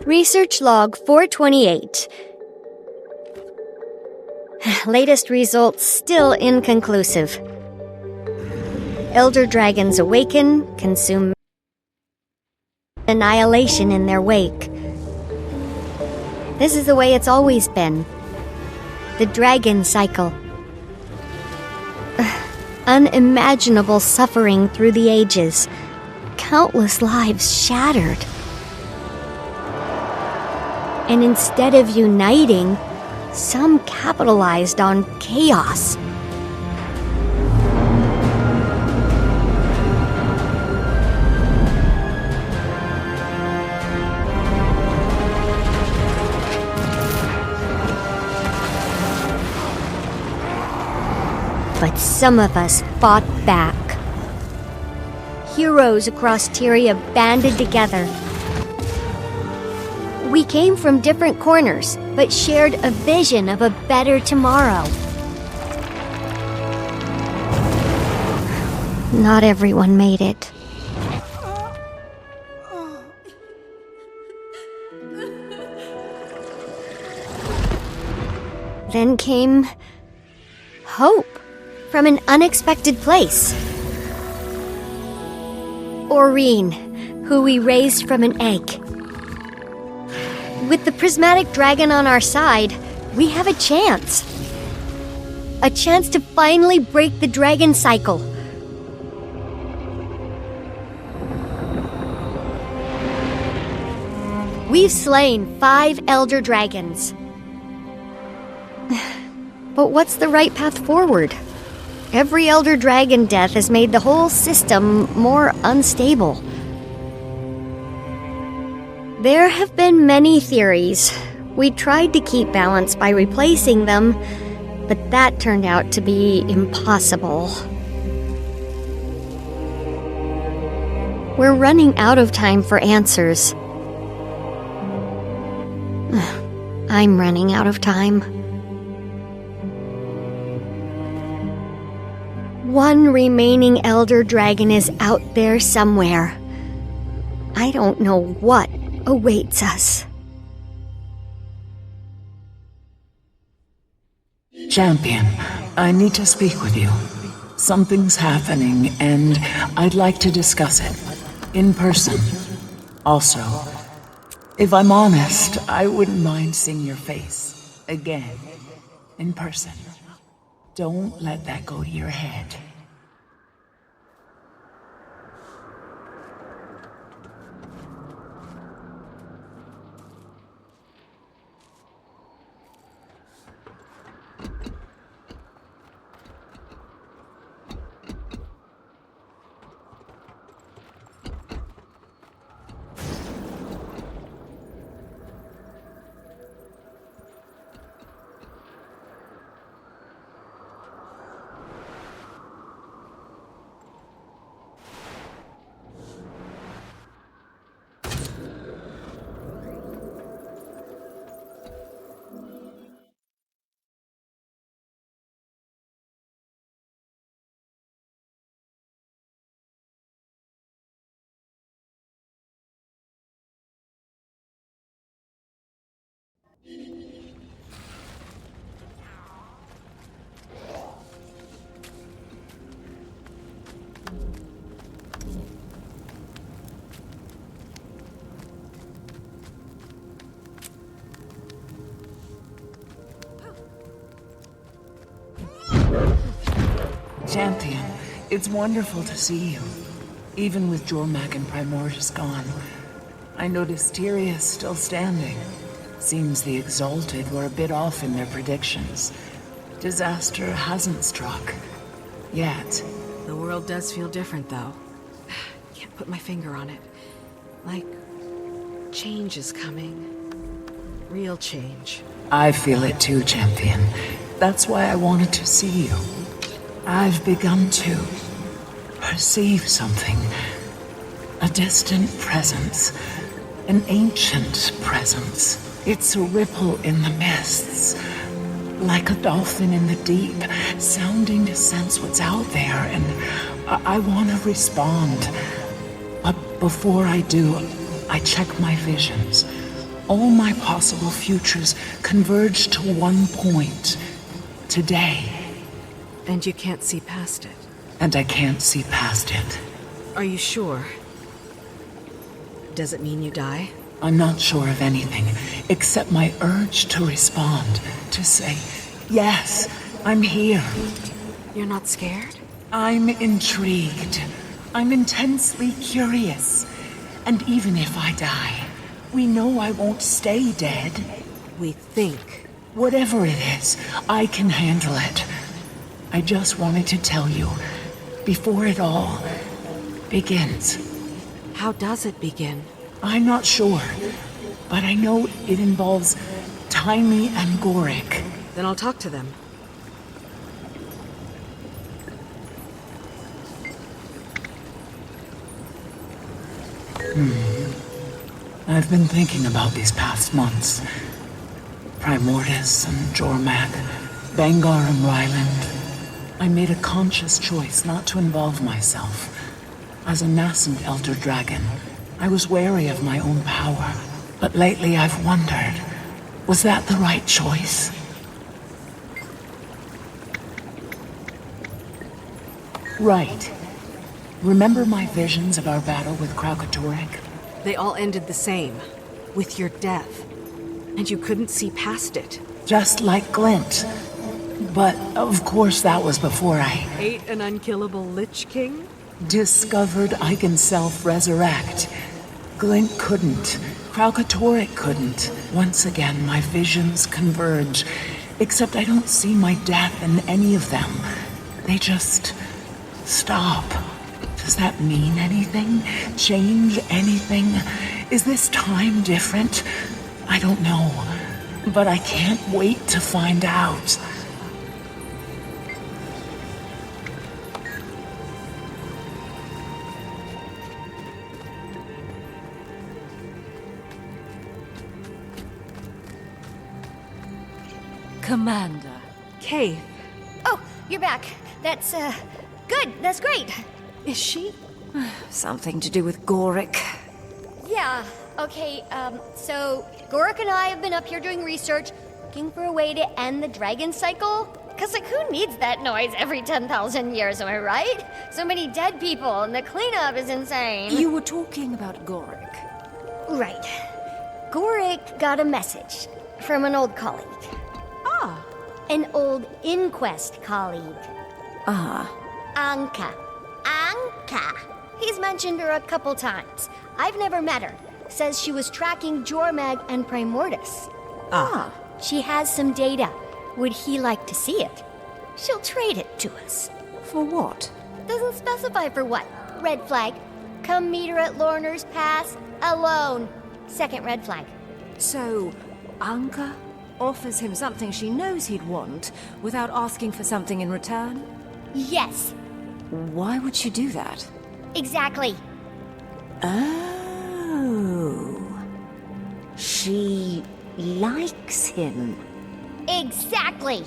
Research log 428. Latest results still inconclusive. Elder dragons awaken, consume annihilation in their wake. This is the way it's always been. The dragon cycle. Unimaginable suffering through the ages. Countless lives shattered. And instead of uniting, some capitalized on chaos. But some of us fought back. Heroes across Tyria banded together. We came from different corners, but shared a vision of a better tomorrow. Not everyone made it. Then came hope from an unexpected place. Aurene, who we raised from an egg. With the prismatic dragon on our side, we have a chance. A chance to finally break the dragon cycle. We've slain 5 elder dragons. But what's the right path forward? Every elder dragon death has made the whole system more unstable. There have been many theories. We tried to keep balance by replacing them, but that turned out to be impossible. We're running out of time for answers. I'm running out of time. One remaining elder dragon is out there somewhere. I don't know what awaits us. Champion, I need to speak with you. Something's happening, and I'd like to discuss it. In person. Also, if I'm honest, I wouldn't mind seeing your face. Again. In person. Don't let that go to your head. Champion, it's wonderful to see you. Even with Jormak and Primordius gone, I noticed Tyria is still standing. Seems the Exalted were a bit off in their predictions. Disaster hasn't struck. Yet. The world does feel different, though. Can't put my finger on it. Like, change is coming. Real change. I feel it too, Champion. That's why I wanted to see you. I've begun to perceive something. A distant presence. An ancient presence. It's a ripple in the mists. Like a dolphin in the deep, sounding to sense what's out there, and I want to respond. But before I do, I check my visions. All my possible futures converge to one point. Today. And you can't see past it. And I can't see past it. Are you sure? Does it mean you die? I'm not sure of anything, except my urge to respond, to say, yes, I'm here. You're not scared? I'm intrigued. I'm intensely curious. And even if I die, we know I won't stay dead. We think. Whatever it is, I can handle it. I just wanted to tell you, before it all begins. How does it begin? I'm not sure, but I know it involves Taimi and Gorik. Then I'll talk to them. I've been thinking about these past months. Primordus and Jormak, Bangar and Ryland. I made a conscious choice not to involve myself. As a nascent Elder Dragon, I was wary of my own power. But lately I've wondered, was that the right choice? Right. Remember my visions of our battle with Kralkatorrik? They all ended the same. With your death. And you couldn't see past it. Just like Glint. But, of course, that was before I Ate an unkillable Lich King? discovered I can self-resurrect. Glint couldn't. Kralkatorrik couldn't. Once again, my visions converge. Except I don't see my death in any of them. They just stop. Does that mean anything? Change anything? Is this time different? I don't know. But I can't wait to find out. Commander. Kate. Oh, you're back. That's, good. That's great. Is she? Something to do with Gorik. Yeah, okay, so Gorik and I have been up here doing research, looking for a way to end the dragon cycle. Cause, like, who needs that noise every 10,000 years, am I right? So many dead people, and the cleanup is insane. You were talking about Gorik. Right. Gorik got a message from an old colleague. Ah. An old Inquest colleague. Ah. Anka. Anka. He's mentioned her a couple times. I've never met her. Says she was tracking Jormag and Primordus. Ah. She has some data. Would he like to see it? She'll trade it to us. For what? Doesn't specify for what. Red flag. Come meet her at Lorner's Pass alone. Second red flag. So, Anka offers him something she knows he'd want without asking for something in return? Yes, Why would she do that? exactly. Oh. She likes him. Exactly.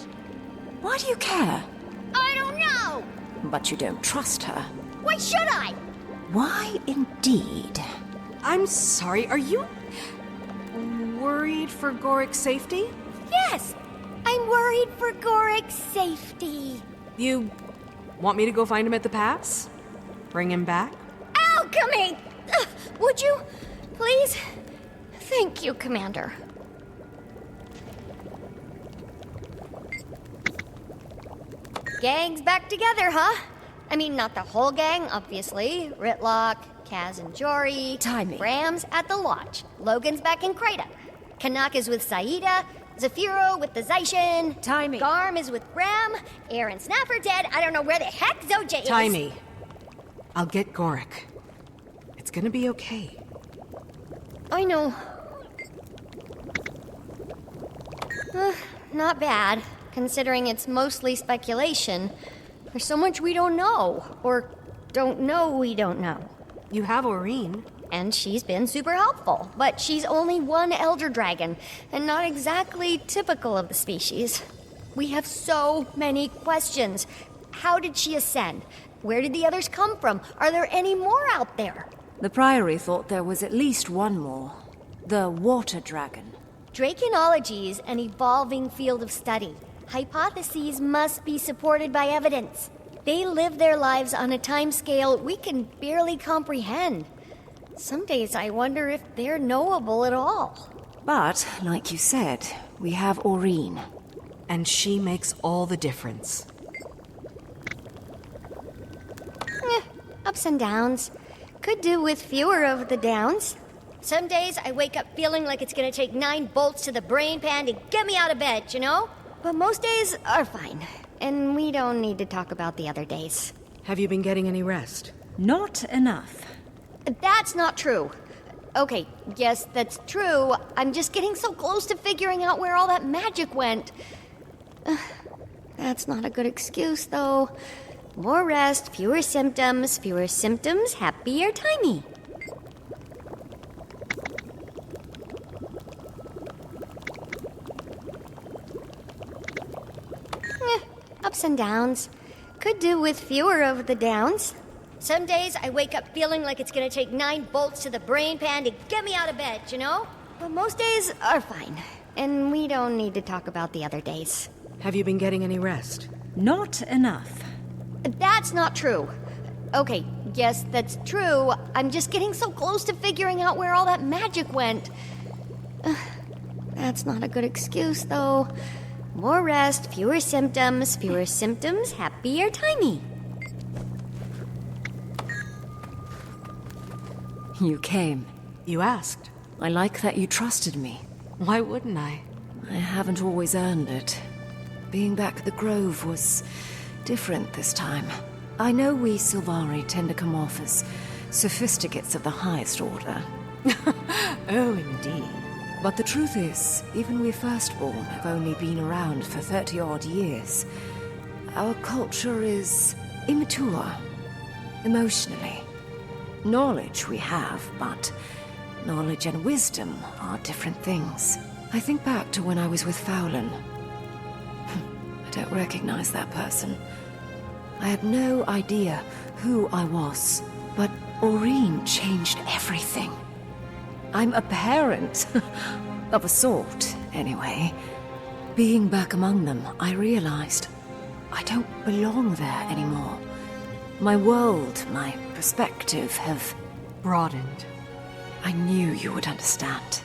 Why do you care? I don't know. But you don't trust her. Why should I? Why indeed? I'm sorry, are you worried for Gorik's safety? Yes, I'm worried for Gorik's safety. You want me to go find him at the pass? Bring him back? Alchemy! Would you, please? Thank you, Commander. Gang's back together, huh? I mean, not the whole gang, obviously. Ritlock, Kaz and Jory. Timing. Ram's at the lodge. Logan's back in Krita. Kanak is with Saida. Zafiro with the Zaishin. Timing. Garm is with Ram. Aaron Snapper dead. I don't know where the heck Zoja is. Timey. I'll get Gorik. It's gonna be okay. I know. Not bad, considering it's mostly speculation. There's so much we don't know, or don't know we don't know. You have Aurene. And she's been super helpful, but she's only one elder dragon, and not exactly typical of the species. We have so many questions. How did she ascend? Where did the others come from? Are there any more out there? The Priory thought there was at least one more. The water dragon. Draconology is an evolving field of study. Hypotheses must be supported by evidence. They live their lives on a timescale we can barely comprehend. Some days I wonder if they're knowable at all. But, like you said, we have Aurene. And she makes all the difference. Ups and downs. Could do with fewer of the downs. Some days I wake up feeling like it's gonna take 9 bolts to the brain pan to get me out of bed, you know? But most days are fine. And we don't need to talk about the other days. Have you been getting any rest? Not enough. That's not true. Okay, yes, that's true. I'm just getting so close to figuring out where all that magic went. That's not a good excuse, though. More rest, fewer symptoms, happier timey. Ups and downs. Could do with fewer of the downs. Some days I wake up feeling like it's gonna take 9 bolts to the brain pan to get me out of bed, you know? But most days are fine. And we don't need to talk about the other days. Have you been getting any rest? Not enough. That's not true. Okay, yes, that's true. I'm just getting so close to figuring out where all that magic went. That's not a good excuse, though. More rest, fewer symptoms, happier timey. You came. You asked. I like that you trusted me. Why wouldn't I? I haven't always earned it. Being back at the Grove was different this time. I know we Sylvari tend to come off as sophisticates of the highest order. Oh, indeed. But the truth is, even we Firstborn have only been around for 30-odd years. Our culture is immature, emotionally. Knowledge we have, but knowledge and wisdom are different things. I think back to when I was with Fowlin. I don't recognize that person. I had no idea who I was, but Aurene changed everything. I'm a parent. Of a sort, anyway. Being back among them, I realized I don't belong there anymore. My world, my perspective have Broadened. I knew you would understand.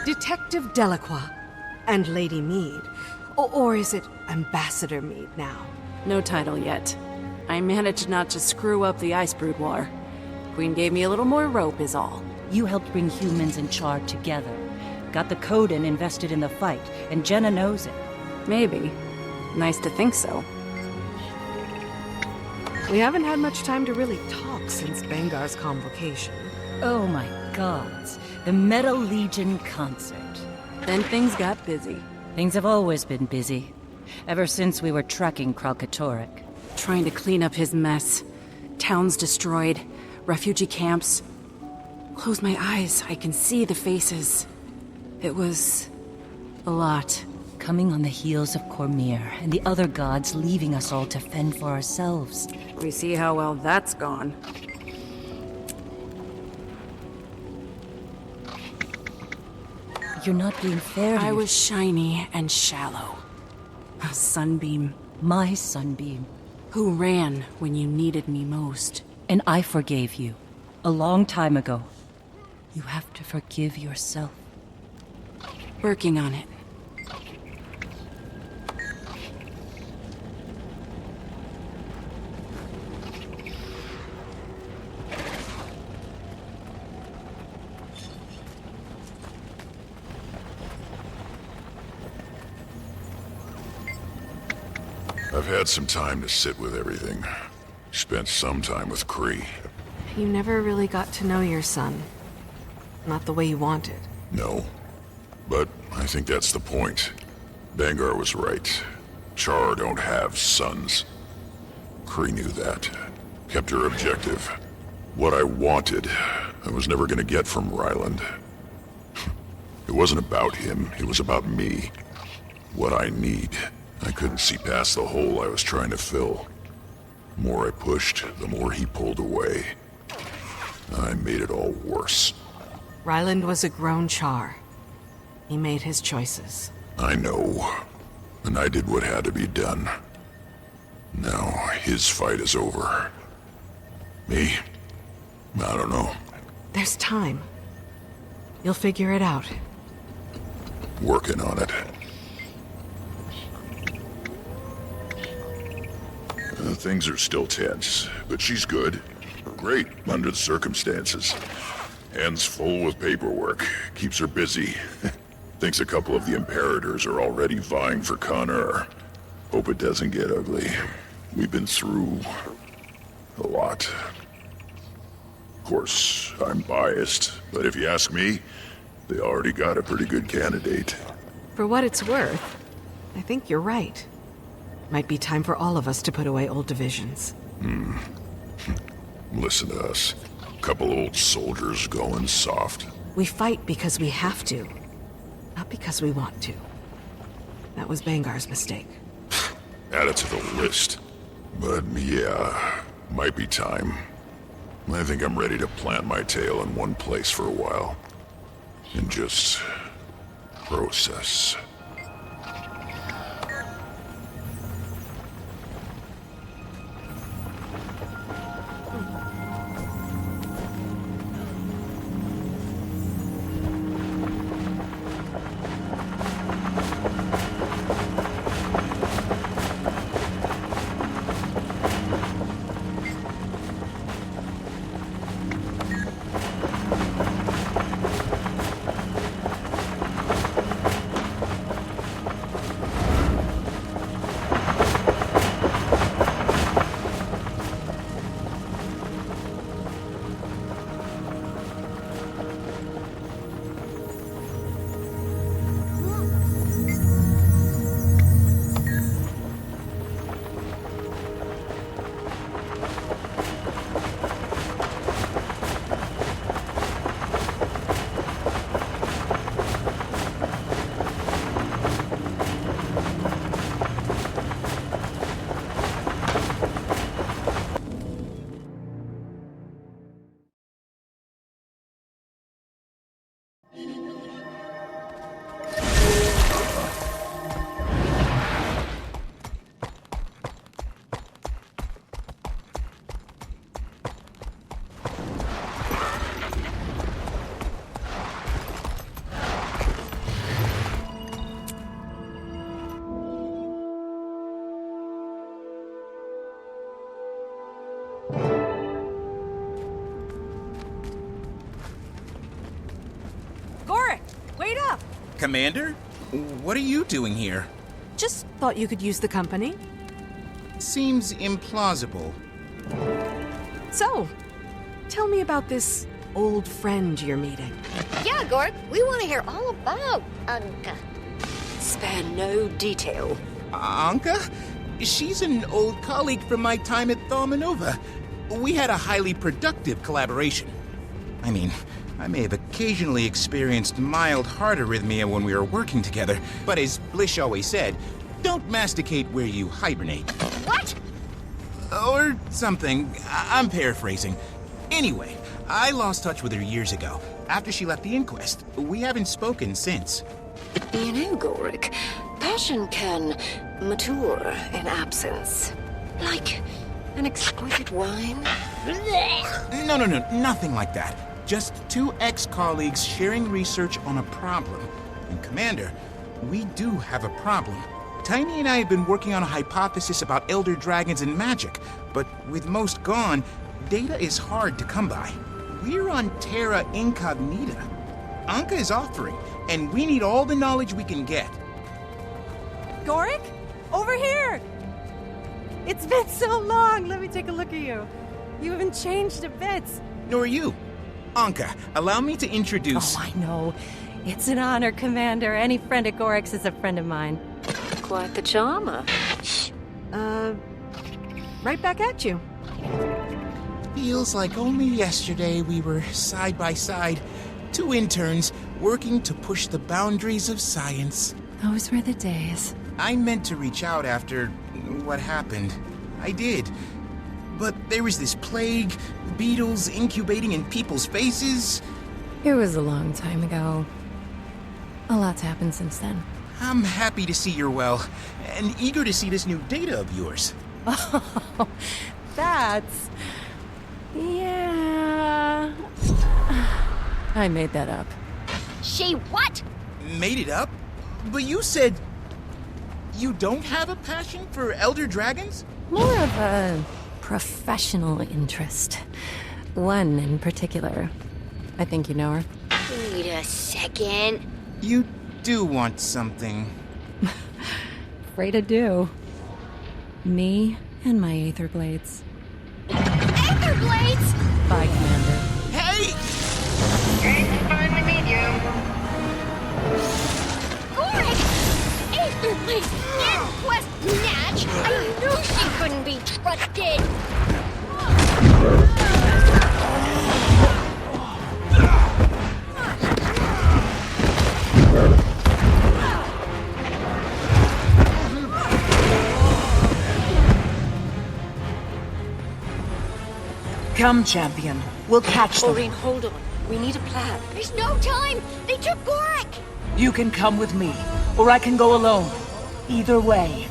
Detective Delacroix and Lady Mead. Or is it Ambassador Mead now? No title yet. I managed not to screw up the Ice Brood War. Queen gave me a little more rope is all. You helped bring humans and Char together. Got the Coden invested in the fight, and Jenna knows it. Maybe. Nice to think so. We haven't had much time to really talk since Bengar's convocation. Oh my gods. The Metal Legion concert. Then things got busy. Things have always been busy. Ever since we were tracking Kralkatorrik. Trying to clean up his mess. Towns destroyed. Refugee camps. Close my eyes, I can see the faces. It was a lot. Coming on the heels of Cormyr and the other gods leaving us all to fend for ourselves. We see how well that's gone. You're not being fair to I your- was shiny and shallow. A sunbeam. my sunbeam. Who ran when you needed me most. And I forgave you. A long time ago. You have to forgive yourself. Working on it. A I've had some time to sit with everything. Spent some time with Kree. You never really got to know your son. Not the way you wanted. No. But I think that's the point. Bangar was right. Char don't have sons. Kree knew that. Kept her objective. What I wanted, I was never gonna get from Ryland. It wasn't about him, it was about me. What I need. I couldn't see past the hole I was trying to fill. The more I pushed, the more he pulled away. I made it all worse. Ryland was a grown Char. He made his choices. I know. And I did what had to be done. Now, his fight is over. Me? I don't know. There's time. You'll figure it out. Working on it. Things are still tense, but she's good. Great, under the circumstances. Hands full with paperwork. Keeps her busy. Thinks a couple of the Imperators are already vying for Connor. Hope it doesn't get ugly. We've been through a lot. Of course, I'm biased, but if you ask me, they already got a pretty good candidate. For what it's worth, I think you're right. Might be time for all of us to put away old divisions. Listen to us. Couple old soldiers going soft. We fight because we have to, not because we want to. That was Bangar's mistake. Add it to the list. But yeah, might be time. I think I'm ready to plant my tail in one place for a while. And just process. Commander? What are you doing here? Just thought you could use the company. Seems implausible. So, tell me about this old friend you're meeting. Yeah, Gork, we want to hear all about Anka. Spare no detail. Anka? She's an old colleague from my time at Thaumanova. We had a highly productive collaboration. I mean, I may have occasionally experienced mild heart arrhythmia when we were working together, but as Blish always said, don't masticate where you hibernate. What? Or something. I'm paraphrasing. Anyway, I lost touch with her years ago, after she left the inquest. We haven't spoken since. You know, Gorik, passion can mature in absence. Like an exquisite wine. No, nothing like that. Just two ex-colleagues sharing research on a problem. And Commander, we do have a problem. Tiny and I have been working on a hypothesis about elder dragons and magic, but with most gone, data is hard to come by. We're on Terra Incognita. Anka is offering, and we need all the knowledge we can get. Gorik? Over here! It's been so long! Let me take a look at you. You haven't changed a bit. Nor are you. Anka, allow me to introduce... Oh, I know. It's an honor, Commander. Any friend at Gorik's is a friend of mine. Quite the charmer. Right back at you. Feels like only yesterday we were side by side, two interns working to push the boundaries of science. Those were the days. I meant to reach out after what happened. I did. But there was this plague, beetles incubating in people's faces. It was a long time ago. A lot's happened since then. I'm happy to see you're well, and eager to see this new data of yours. Oh, that's... Yeah... I made that up. She what? Made it up? But you said... you don't have a passion for elder dragons? More of a professional interest. One in particular. I think you know her. Wait a second. You do want something. Afraid I do. Me and my Aether Blades. Aether Blades? Bye, Commander. Hey! Finally meet you. Gorik! Aether Blades! Inquest Natch! I knew she couldn't be trusted! Come, champion. We'll catch them. Aurene, hold on. We need a plan. There's no time! They took Gorik! You can come with me, or I can go alone. Either way.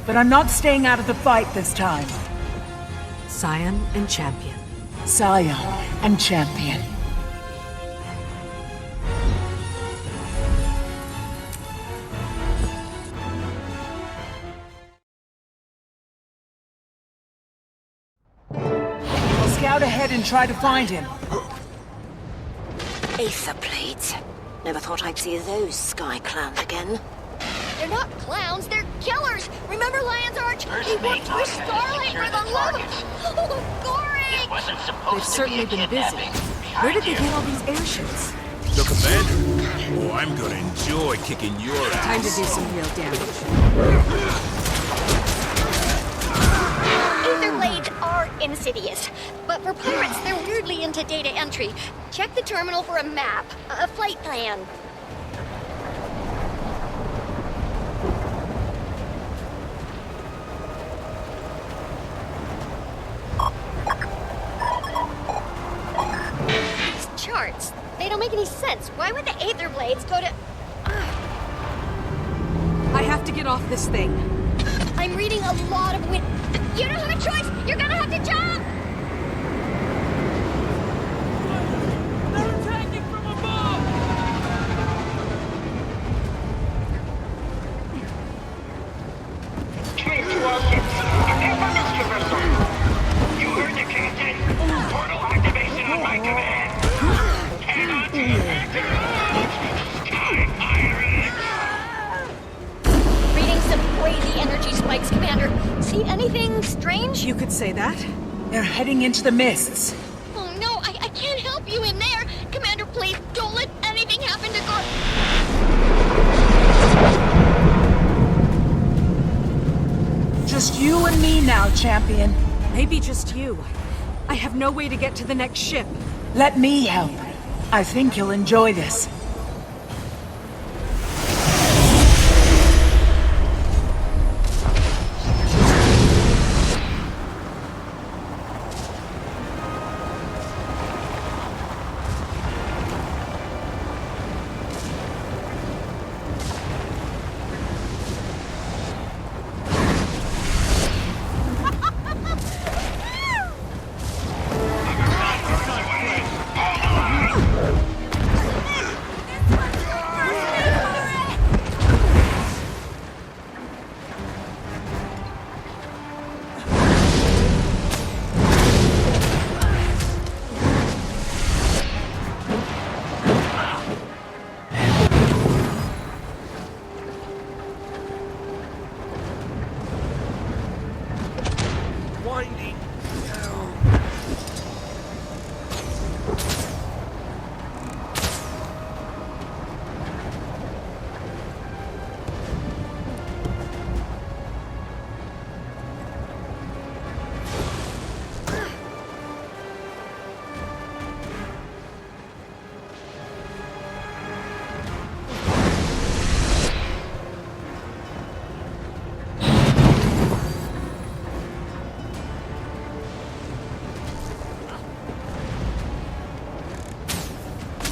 But I'm not staying out of the fight this time. Scion and Champion. Scion and champion. I'll scout ahead and try to find him. Aether Blades. Never thought I'd see those sky clowns again. They're not clowns, they're killers! Remember Lion's Arch? He worked for Starlight for the love of... Oh, Gorik! They've certainly been busy. Where did they get all these airships? The commander? Oh, I'm gonna enjoy kicking your ass. Time to do some real damage. Aether Blades are insidious, but for pirates, they're weirdly into data entry. Check the terminal for a map, a flight plan. These charts, they don't make any sense. Why would the Aether Blades go to... I have to get off this thing. I'm reading a lot of wind. You don't have a choice! You're gonna have to jump! Trace to all ships. Prepare for mist traversal. You heard the captain. Portal activation on my command. Cannot Sky pirates! Reading some crazy energy spikes, Commander. See anything strange? You could say that. They're heading into the mists. Oh no, I can't help you in there! Commander, please don't let anything happen to Gorik. Just you and me now, champion. Maybe just you. I have no way to get to the next ship. Let me help. I think you'll enjoy this.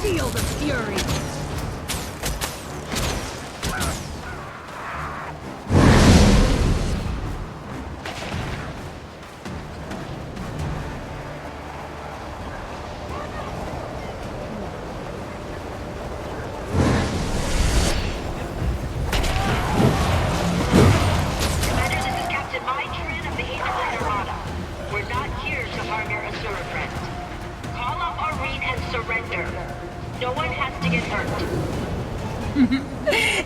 Feel the fury! Commander, this is Captain Mai Trin of the Aegis Armada. We're not here to harm your Asura friends. Call up Areen and surrender. No one has to get hurt.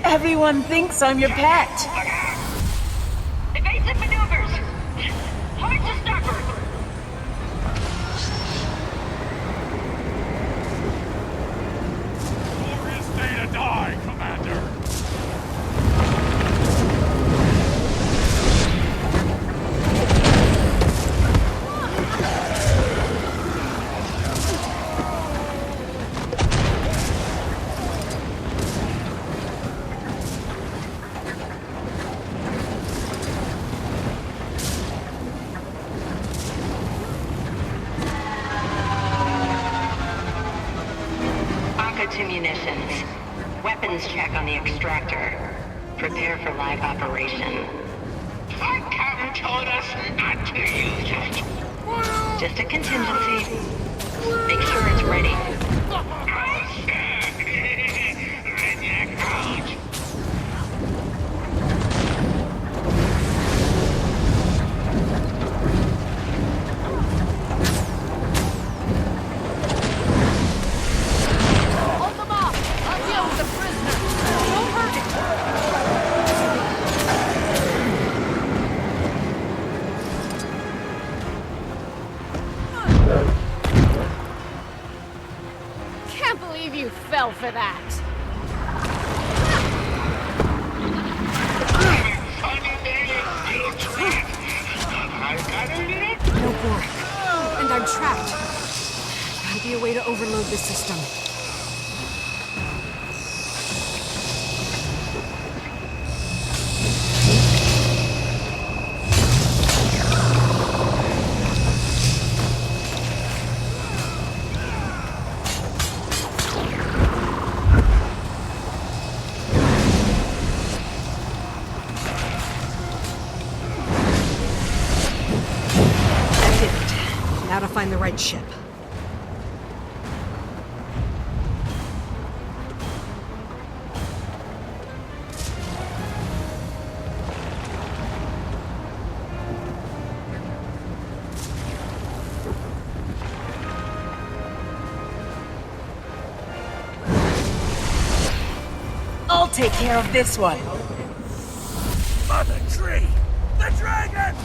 Everyone thinks I'm your pet. Evasive maneuvers! Hard to starboard! Stay to die, Commander! Aqua to munitions. Weapons check on the extractor. Prepare for live operation. Captain told us not to use it. Just a contingency. Make sure it's ready. Redneck out. Can't believe you fell for that! No Gorik. And I'm trapped. Gotta be a way to overload the system. I did it. Now to find the right ship. I'll take care of this one. Mother Tree! The dragon!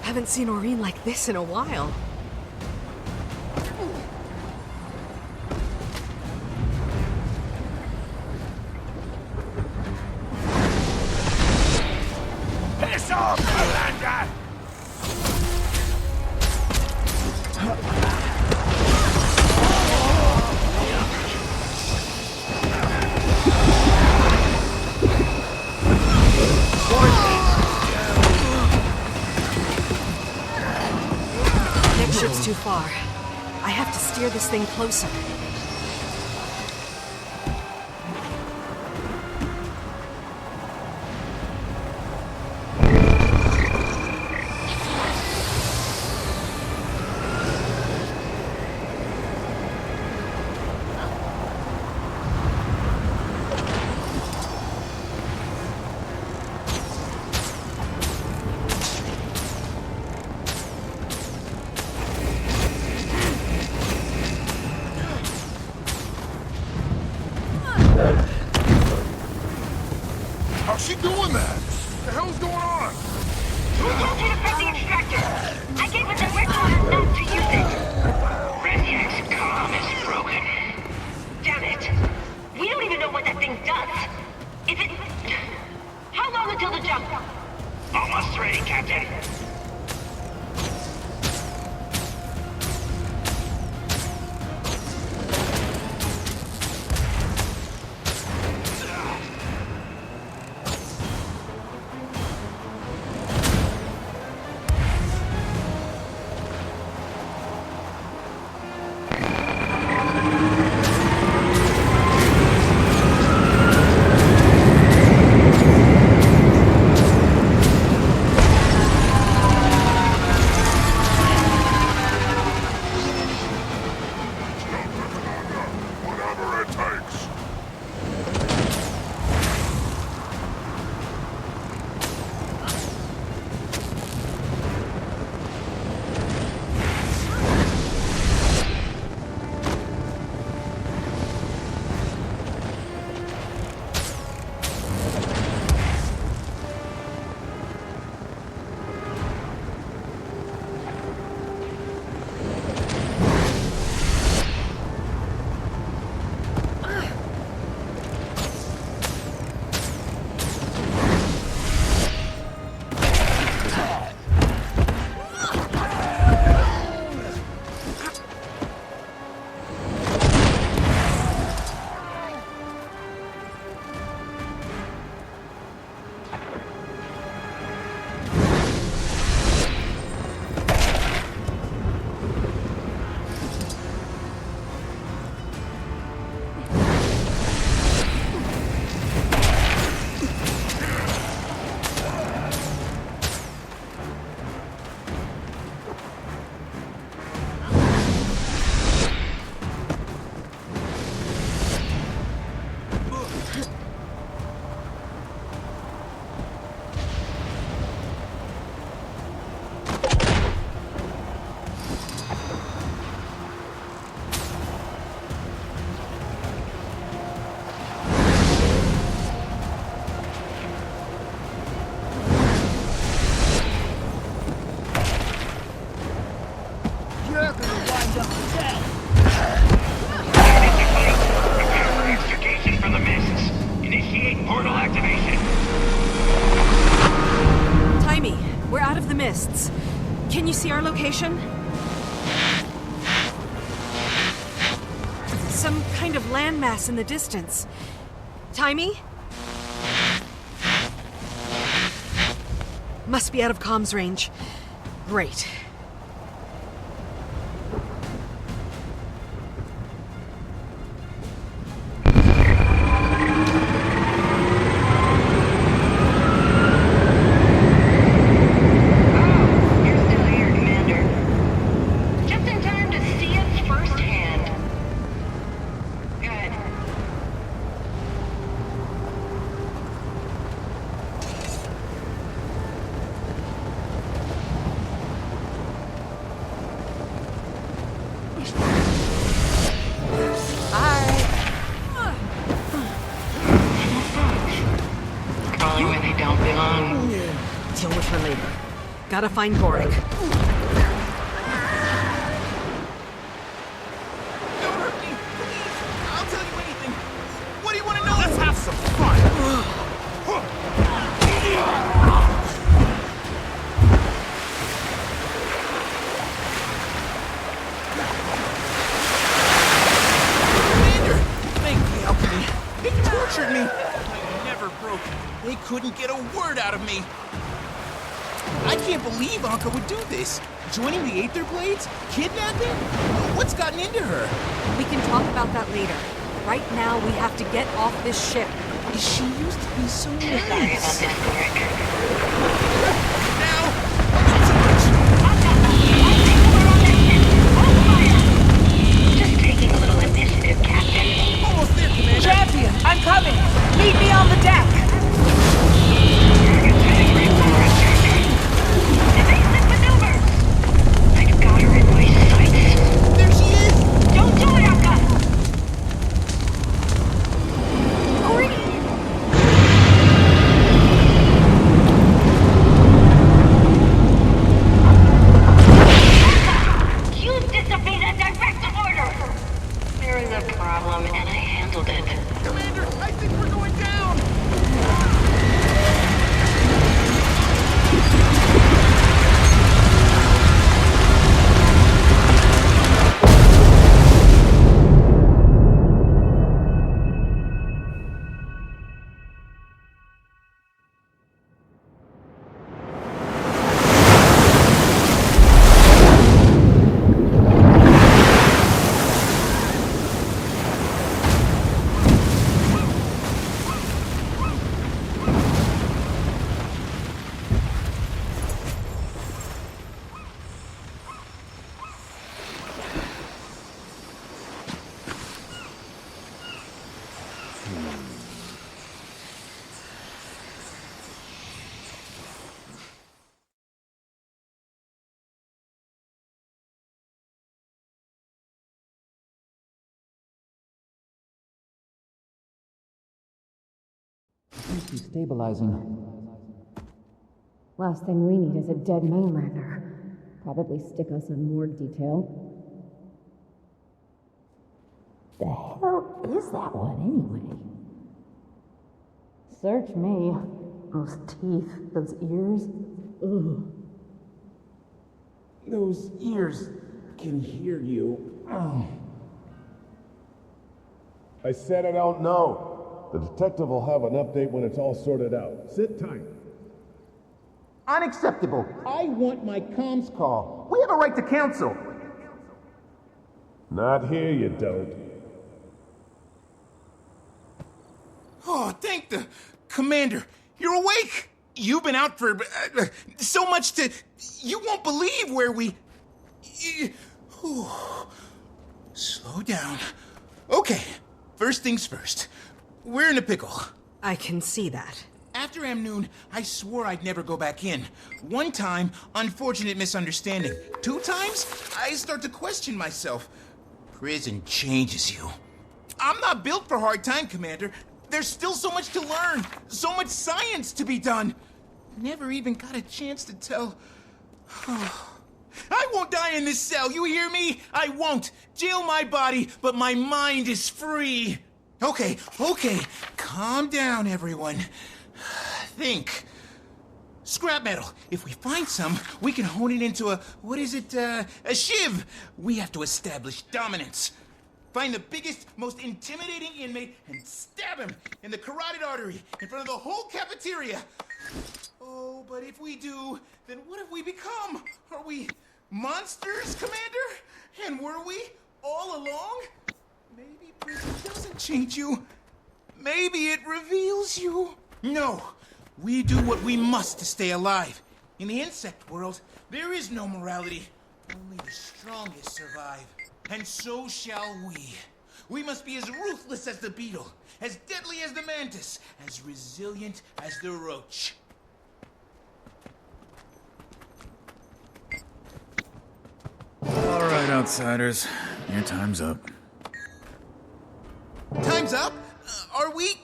Haven't seen Aureen like this in a while. Piss off, Commander! Next ship's too far. I have to steer this thing closer. You're gonna wind up dead. Prepare for extrication from the mists. Initiate portal activation. Timey, we're out of the mists. Can you see our location? Some kind of landmass in the distance. Timey? Must be out of comms range. Great. Gotta find Gorik. Don't hurt me, please. I'll tell you anything. What do you want to know? Let's have some fun. Commander, thank the alchemy. They tortured me. I never broke. They couldn't get a word out of me. I can't believe Anka would do this. Joining the Aether Blades? Kidnapping? What's gotten into her? We can talk about that later. Right now, we have to get off this ship. She used to be so Sorry about nice. this, Gorik. Now, Just taking a little initiative, Captain. almost there, Commander. Champion, I'm coming! Meet me on the deck! Target's heading right for us, Captain. Evasive maneuvers! I've got her in my sights. There she is! Don't do it, Anka! You disobeyed a directive order! There is a problem, and I handled it. Commander, I think we're going down! Destabilizing. Last thing we need is a dead mainlander. Probably stick us in morgue detail. The hell is that one anyway? Search me. Those teeth, those ears. Ugh. Those ears can hear you. Oh. I said I don't know. The detective will have an update when it's all sorted out. Sit tight. Unacceptable. I want my comms call. We have a right to counsel. Not here, you don't. Oh, thank the Commander. You're awake. You've been out for so much to... You won't believe where we... Slow down. Okay, first things first. We're in a pickle. I can see that. After Amnoon, I swore I'd never go back in. One time, unfortunate misunderstanding. 2 times, I start to question myself. Prison changes you. I'm not built for hard time, Commander. There's still so much to learn, so much science to be done. Never even got a chance to tell I won't die in this cell, you hear me? I won't. Jail my body, but my mind is free. Okay. Calm down, everyone. Think. Scrap metal. If we find some, we can hone it into a shiv. We have to establish dominance. Find the biggest, most intimidating inmate and stab him in the carotid artery in front of the whole cafeteria. Oh, but if we do, then what have we become? Are we monsters, Commander? And were we all along? Maybe prison doesn't change you. Maybe it reveals you. No, we do what we must to stay alive. In the insect world, there is no morality. Only the strongest survive. And so shall we. We must be as ruthless as the beetle, as deadly as the mantis, as resilient as the roach. All right, outsiders. Your time's up. Time's up? Are we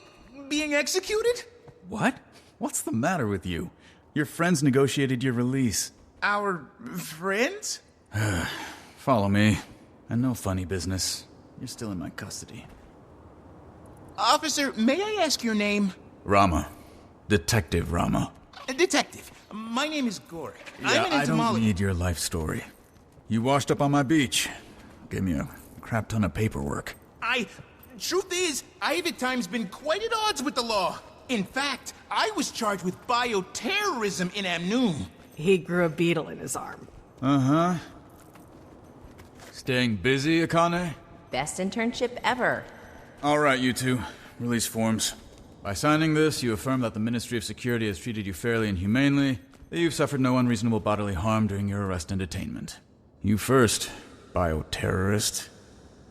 being executed? What? What's the matter with you? Your friends negotiated your release. Our friends? Follow me. And no funny business. You're still in my custody. Officer, may I ask your name? Rama. Detective Rama. Detective, my name is Gorik. Yeah, I'm an I don't entomologist. need your life story. You washed up on my beach. Gave me a crap ton of paperwork. Truth is, I've at times been quite at odds with the law. In fact, I was charged with bioterrorism in Amnoon. He grew a beetle in his arm. Uh-huh. Staying busy, Akane? Best internship ever. All right, you two. Release forms. By signing this, you affirm that the Ministry of Security has treated you fairly and humanely, that you've suffered no unreasonable bodily harm during your arrest and detainment. You first, bioterrorist.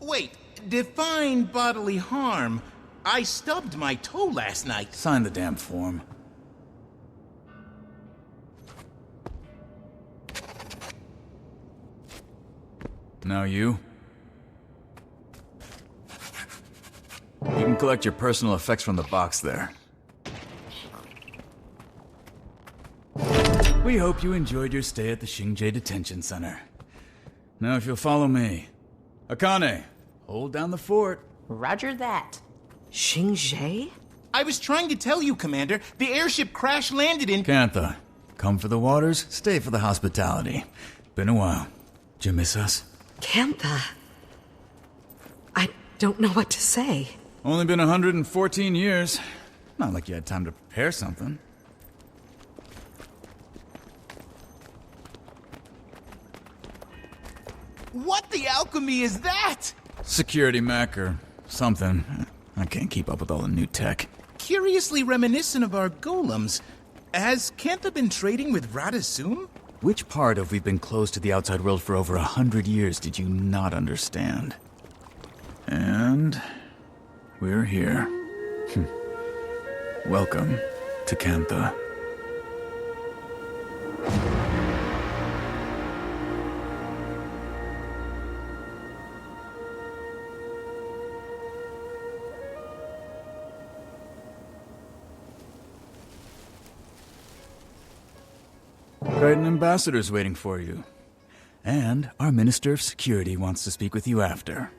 Wait, define bodily harm. I stubbed my toe last night. Sign the damn form. Now you. You can collect your personal effects from the box there. We hope you enjoyed your stay at the Xingje Detention Center. Now if you'll follow me. Akane, hold down the fort. Roger that. Xingje? I was trying to tell you, Commander. The airship crash-landed in... Cantha, come for the waters, stay for the hospitality. Been a while. Did you miss us? Cantha. I don't know what to say. Only been 114 years. Not like you had time to prepare something. What the alchemy is that? Security mech or something. I can't keep up with all the new tech. Curiously reminiscent of our golems. Has Cantha been trading with Radasum? Which part of we've been closed to the outside world for over 100 years did you not understand? And... we're here. Welcome to Cantha. Quite an ambassador's waiting for you. And our Minister of Security wants to speak with you after.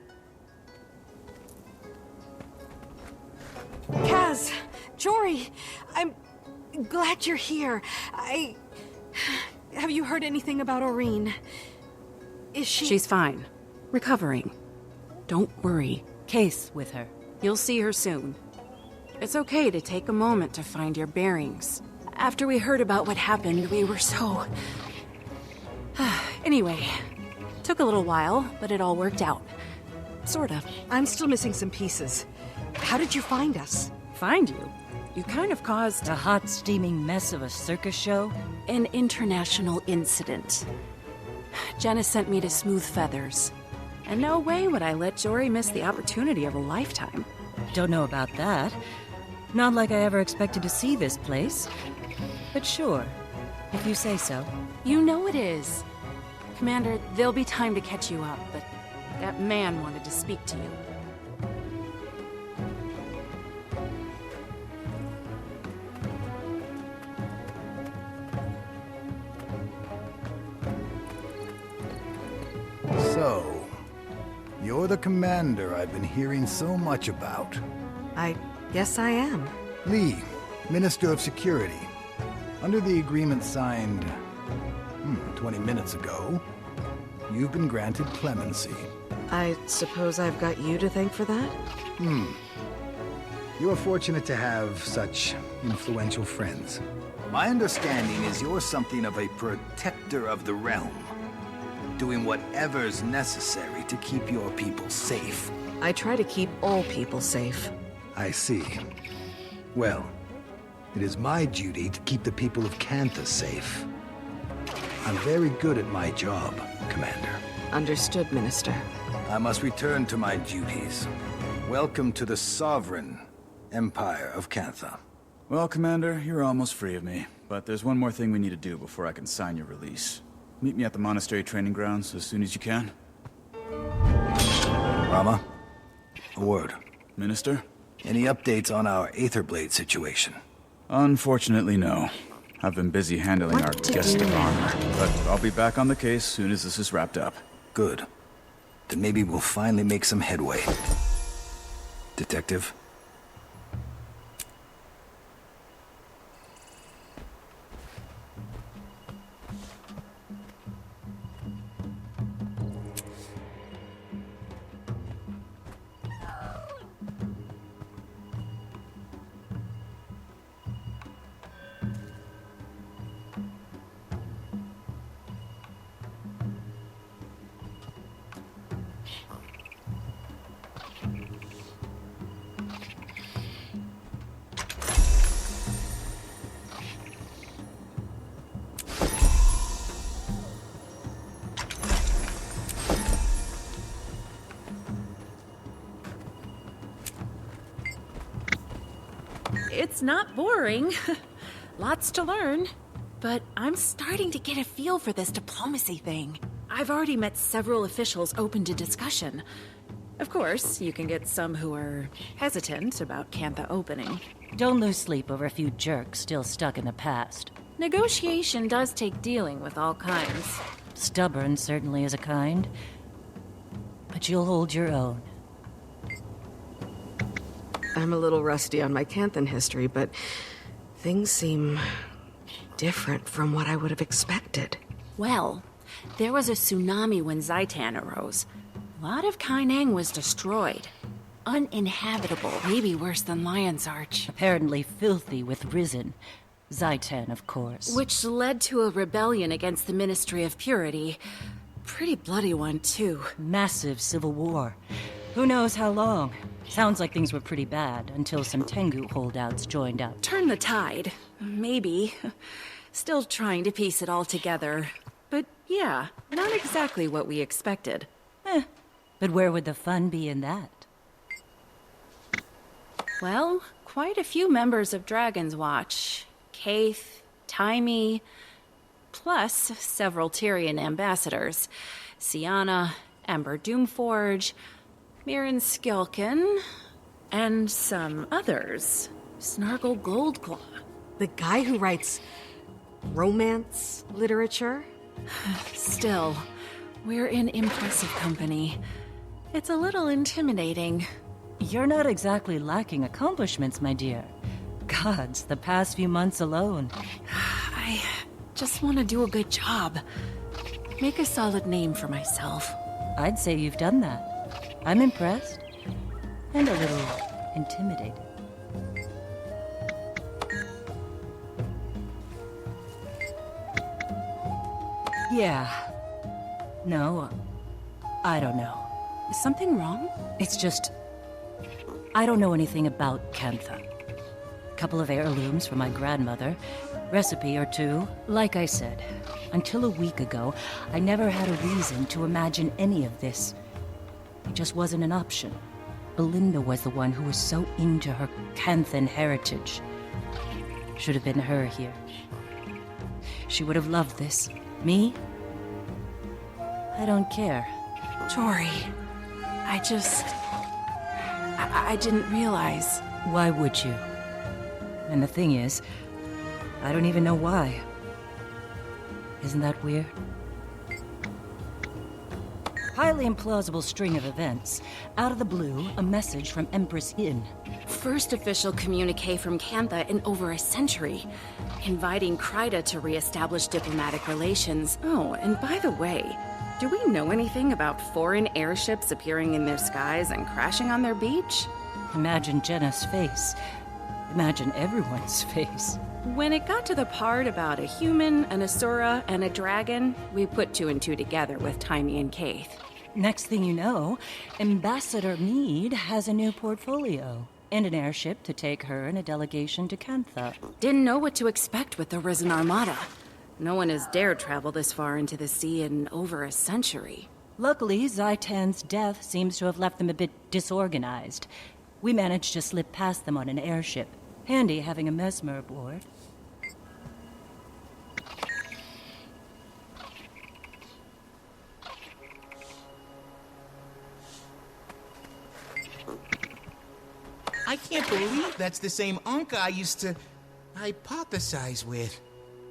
Kaz! Jory! I'm glad you're here. Have you heard anything about Aurene? Is she... She's fine. Recovering. Don't worry. Case with her. You'll see her soon. It's okay to take a moment to find your bearings. After we heard about what happened, we were so... Anyway, took a little while, but it all worked out. Sort of. I'm still missing some pieces. How did you find us? Find you? You kind of caused... A hot, steaming mess of a circus show? An international incident. Jenna sent me to Smooth Feathers. And no way would I let Jory miss the opportunity of a lifetime. Don't know about that. Not like I ever expected to see this place. But sure, if you say so. You know it is. Commander, there'll be time to catch you up, but that man wanted to speak to you. So, you're the commander I've been hearing so much about. I guess I am. Lee, Minister of Security. Under the agreement signed 20 minutes ago, you've been granted clemency. I suppose I've got you to thank for that? You are fortunate to have such influential friends. My understanding is you're something of a protector of the realm, doing whatever's necessary to keep your people safe. I try to keep all people safe. I see. Well, it is my duty to keep the people of Cantha safe. I'm very good at my job, Commander. Understood, Minister. I must return to my duties. Welcome to the sovereign Empire of Cantha. Well, Commander, you're almost free of me. But there's one more thing we need to do before I can sign your release. Meet me at the monastery training grounds as soon as you can. Rama, a word. Minister? Any updates on our Aetherblade situation? Unfortunately, no. I've been busy handling our guest of honor, but I'll be back on the case soon as this is wrapped up. Good. Then maybe we'll finally make some headway. Detective? It's not boring. Lots to learn. But I'm starting to get a feel for this diplomacy thing. I've already met several officials open to discussion. Of course, you can get some who are hesitant about Cantha opening. Don't lose sleep over a few jerks still stuck in the past. Negotiation does take dealing with all kinds. Stubborn certainly is a kind. But you'll hold your own. I'm a little rusty on my Canthan history, but things seem different from what I would have expected. Well, there was a tsunami when Zaitan arose. A lot of Kaineng was destroyed. Uninhabitable, maybe worse than Lion's Arch. Apparently filthy with Risen. Zaitan, of course. Which led to a rebellion against the Ministry of Purity. Pretty bloody one, too. Massive civil war. Who knows how long? Sounds like things were pretty bad until some Tengu holdouts joined up. Turn the tide. Maybe. Still trying to piece it all together. But yeah, not exactly what we expected. But where would the fun be in that? Well, quite a few members of Dragon's Watch. Kaith, Taimi, plus several Tyrian ambassadors. Sienna, Ember Doomforge, Mirren Skilkin, and some others. Snargle Goldclaw. The guy who writes romance literature? Still, we're in impressive company. It's a little intimidating. You're not exactly lacking accomplishments, my dear. Gods, the past few months alone. I just want to do a good job. Make a solid name for myself. I'd say you've done that. I'm impressed. And a little intimidated. Yeah. No, I don't know. Is something wrong? It's just... I don't know anything about Cantha. Couple of heirlooms from my grandmother, recipe or two. Like I said, until a week ago, I never had a reason to imagine any of this. It just wasn't an option. Belinda was the one who was so into her Canthan heritage. Should have been her here. She would have loved this. Me? I don't care. Jory, I didn't realize. Why would you? And the thing is, I don't even know why. Isn't that weird? Highly implausible string of events. Out of the blue, a message from Empress Yin. First official communique from Cantha in over a century, inviting Kryda to re-establish diplomatic relations. Oh, and by the way, do we know anything about foreign airships appearing in their skies and crashing on their beach? Imagine Jenna's face. Imagine everyone's face. When it got to the part about a human, an Asura, and a dragon, we put 2 and 2 together with Tiny and Kaith. Next thing you know, Ambassador Meade has a new portfolio. And an airship to take her and a delegation to Cantha. Didn't know what to expect with the Risen Armada. No one has dared travel this far into the sea in over a century. Luckily, Zaitan's death seems to have left them a bit disorganized. We managed to slip past them on an airship. Handy having a Mesmer aboard. I can't believe that's the same Anka I used to hypothesize with.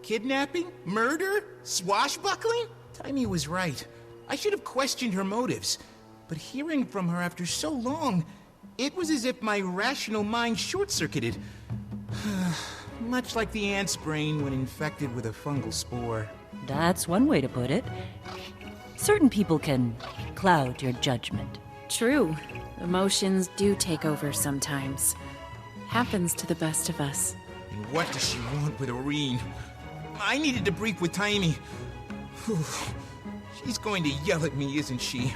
Kidnapping? Murder? Swashbuckling? Taimi was right. I should have questioned her motives. But hearing from her after so long, it was as if my rational mind short-circuited. Much like the ant's brain when infected with a fungal spore. That's one way to put it. Certain people can cloud your judgment. True. Emotions do take over sometimes. Happens to the best of us. And what does she want with Aurene? I needed to brief with Taimi. Whew. She's going to yell at me, isn't she?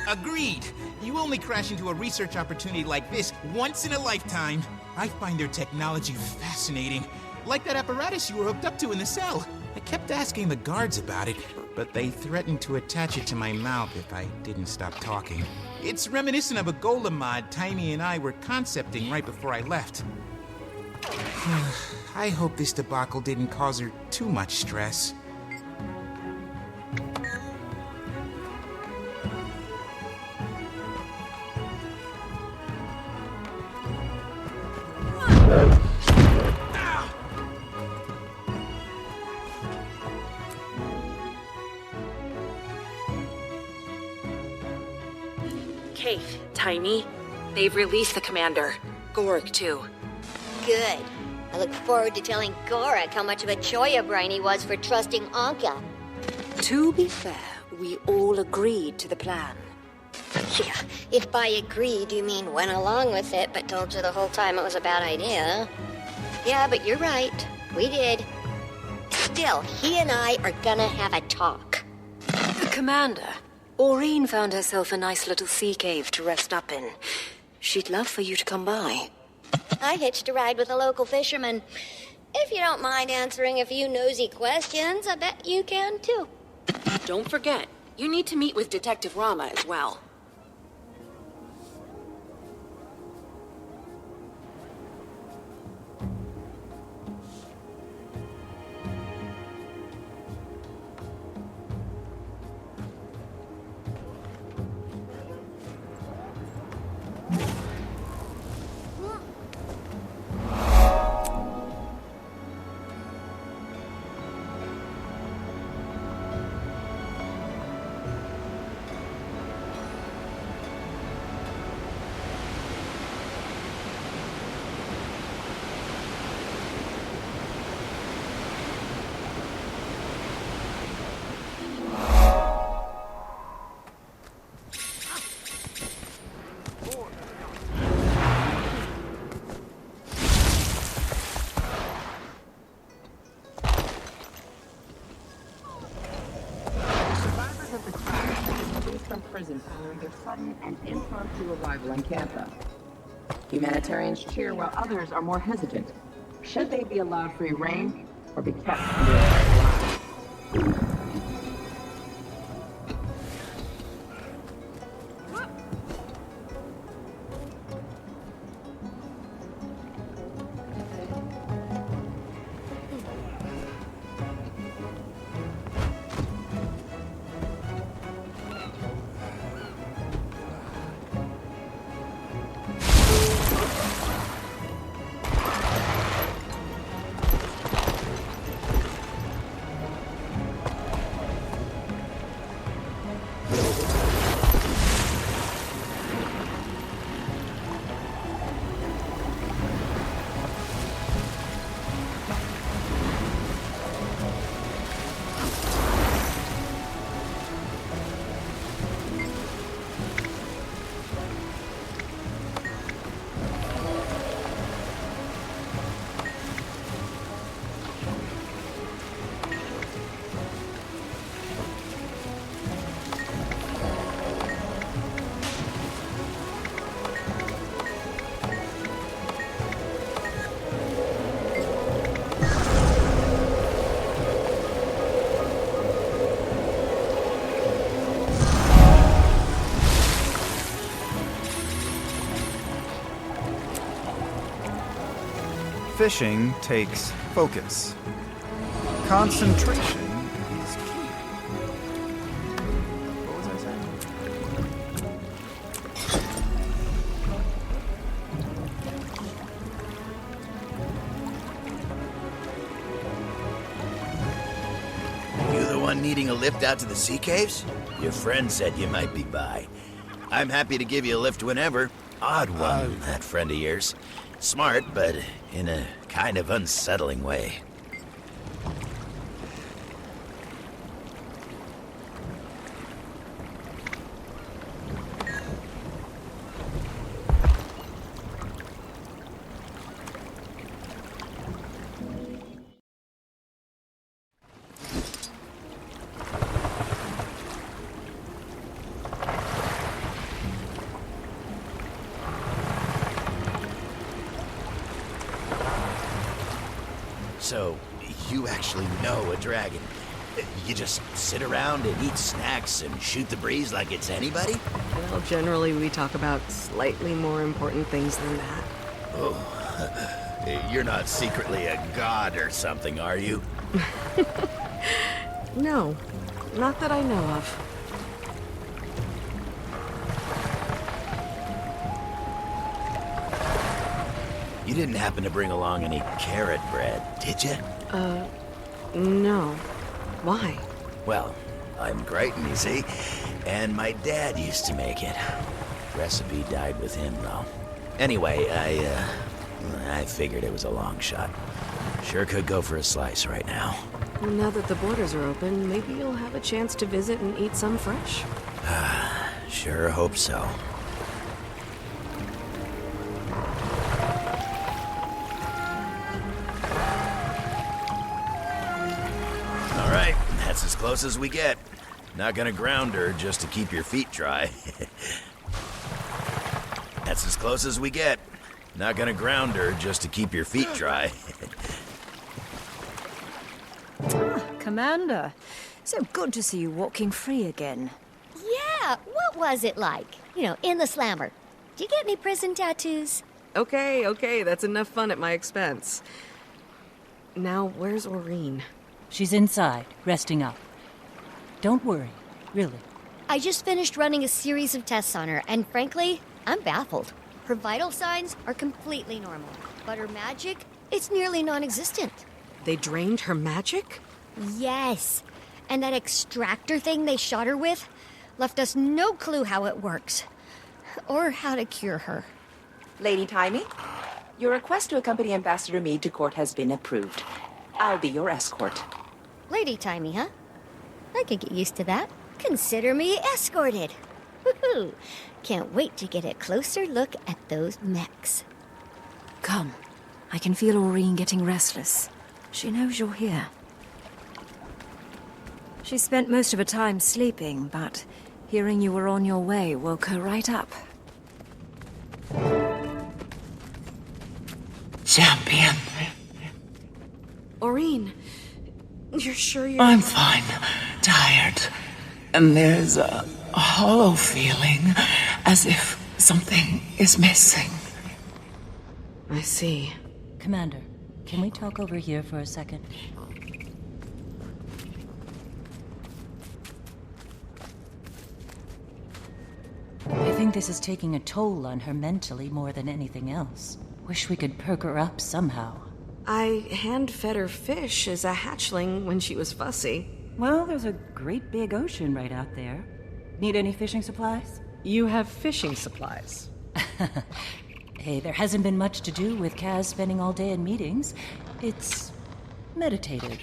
Agreed! You only crash into a research opportunity like this once in a lifetime. I find their technology fascinating. Like that apparatus you were hooked up to in the cell. I kept asking the guards about it, but they threatened to attach it to my mouth if I didn't stop talking. It's reminiscent of a golem mod Taimi and I were concepting right before I left. I hope this debacle didn't cause her too much stress. Kaith, Tiny, they've released the commander. Gorik, too. Good. I look forward to telling Gorik how much of a choya brain he was for trusting Anka. To be fair, we all agreed to the plan. Yeah, if by agreed you mean went along with it, but told you the whole time it was a bad idea. Yeah, but you're right. We did. Still, he and I are gonna have a talk. Commander, Aurene found herself a nice little sea cave to rest up in. She'd love for you to come by. I hitched a ride with a local fisherman. If you don't mind answering a few nosy questions, I bet you can too. Don't forget, you need to meet with Detective Rama as well. Following their sudden and impromptu arrival in Cantha. Humanitarians cheer while others are more hesitant. Should they be allowed free reign or be kept under a fishing takes focus. Concentration is key. What was I saying? You the one needing a lift out to the sea caves? Your friend said you might be by. I'm happy to give you a lift whenever. Odd one, that friend of yours. Smart, but in a kind of unsettling way. So, you actually know a dragon. You just sit around and eat snacks and shoot the breeze like it's anybody? Well, generally we talk about slightly more important things than that. Oh, you're not secretly a god or something, are you? No, not that I know of. You didn't happen to bring along any carrot bread, did you? No. Why? Well, I'm Crichton, you see, and my dad used to make it. Recipe died with him, though. Anyway, I figured it was a long shot. Sure could go for a slice right now. Well, now that the borders are open, maybe you'll have a chance to visit and eat some fresh. Sure hope so. Alright, that's as close as we get. Not gonna ground her just to keep your feet dry. That's as close as we get. Not gonna ground her just to keep your feet dry. Commander, so good to see you walking free again. Yeah, what was it like? You know, in the slammer. Did you get any prison tattoos? Okay, that's enough fun at my expense. Now, where's Aurene? She's inside, resting up. Don't worry, really. I just finished running a series of tests on her, and frankly, I'm baffled. Her vital signs are completely normal, but her magic, it's nearly non-existent. They drained her magic? Yes, and that extractor thing they shot her with left us no clue how it works, or how to cure her. Lady Timey, your request to accompany Ambassador Meade to court has been approved. I'll be your escort. Lady Timey, huh? I could get used to that. Consider me escorted. Woohoo! Can't wait to get a closer look at those mechs. Come. I can feel Aurene getting restless. She knows you're here. She spent most of her time sleeping, but hearing you were on your way woke her right up. Champion. Aurene, you're sure you're... I'm fine. Tired. And there's a hollow feeling, as if something is missing. I see. Commander, can we talk over here for a second? I think this is taking a toll on her mentally more than anything else. Wish we could perk her up somehow. I hand-fed her fish as a hatchling when she was fussy. Well, there's a great big ocean right out there. Need any fishing supplies? You have fishing supplies. Hey, there hasn't been much to do with Kaz spending all day in meetings. It's meditative.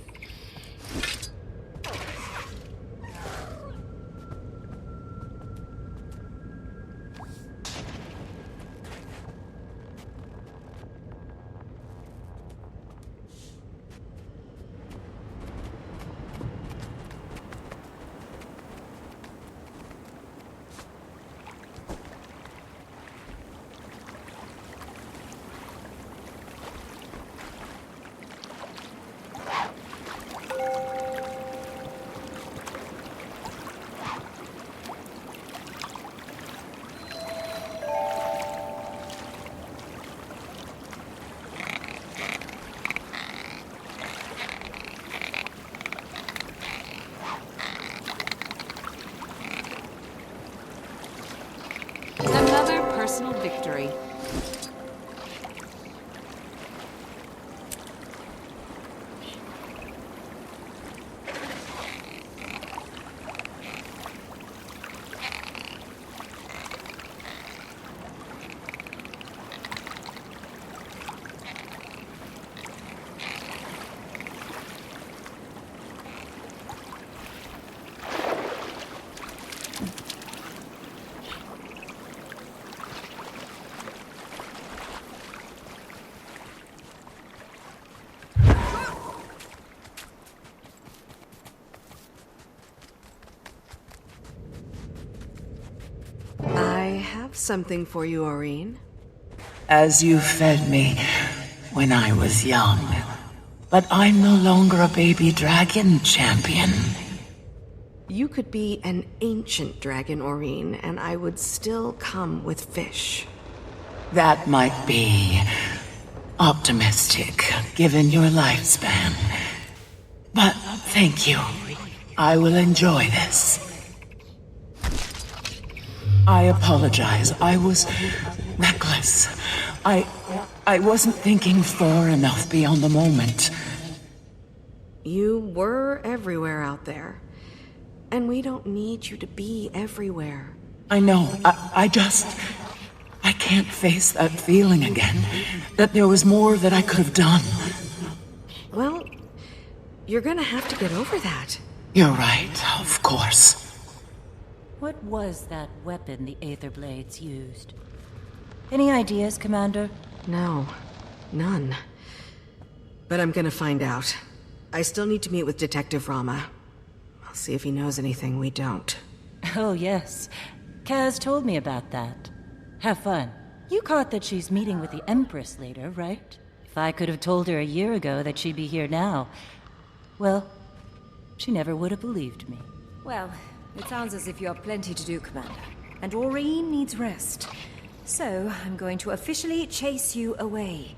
personal victory. I have something for you, Aurene. As you fed me when I was young. But I'm no longer a baby dragon, champion. You could be an ancient dragon, Aurene, and I would still come with fish. That might be optimistic, given your lifespan. But thank you. I will enjoy this. I apologize. I was reckless. I wasn't thinking far enough beyond the moment. You were everywhere out there. And we don't need you to be everywhere. I know. I can't face that feeling again. That there was more that I could have done. Well, you're gonna have to get over that. You're right, of course. What was that weapon the Aetherblades used? Any ideas, Commander? No, none. But I'm gonna find out. I still need to meet with Detective Rama. I'll see if he knows anything we don't. Oh, yes. Kaz told me about that. Have fun. You caught that she's meeting with the Empress later, right? If I could have told her a year ago that she'd be here now, well, she never would have believed me. Well, it sounds as if you have plenty to do, Commander. And Aurene needs rest. So, I'm going to officially chase you away.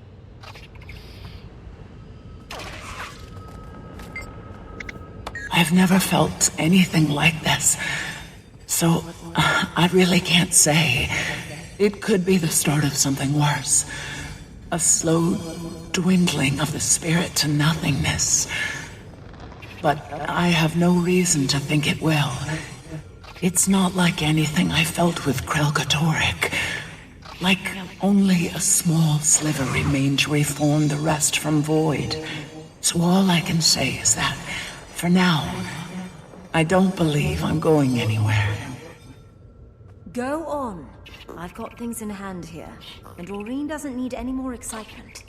I've never felt anything like this. So, I really can't say. It could be the start of something worse. A slow dwindling of the spirit to nothingness. But I have no reason to think it will. It's not like anything I felt with Krelkatorrik. Like only a small sliver remained to reform the rest from void. So all I can say is that, for now, I don't believe I'm going anywhere. Go on. I've got things in hand here, and Aurene doesn't need any more excitement.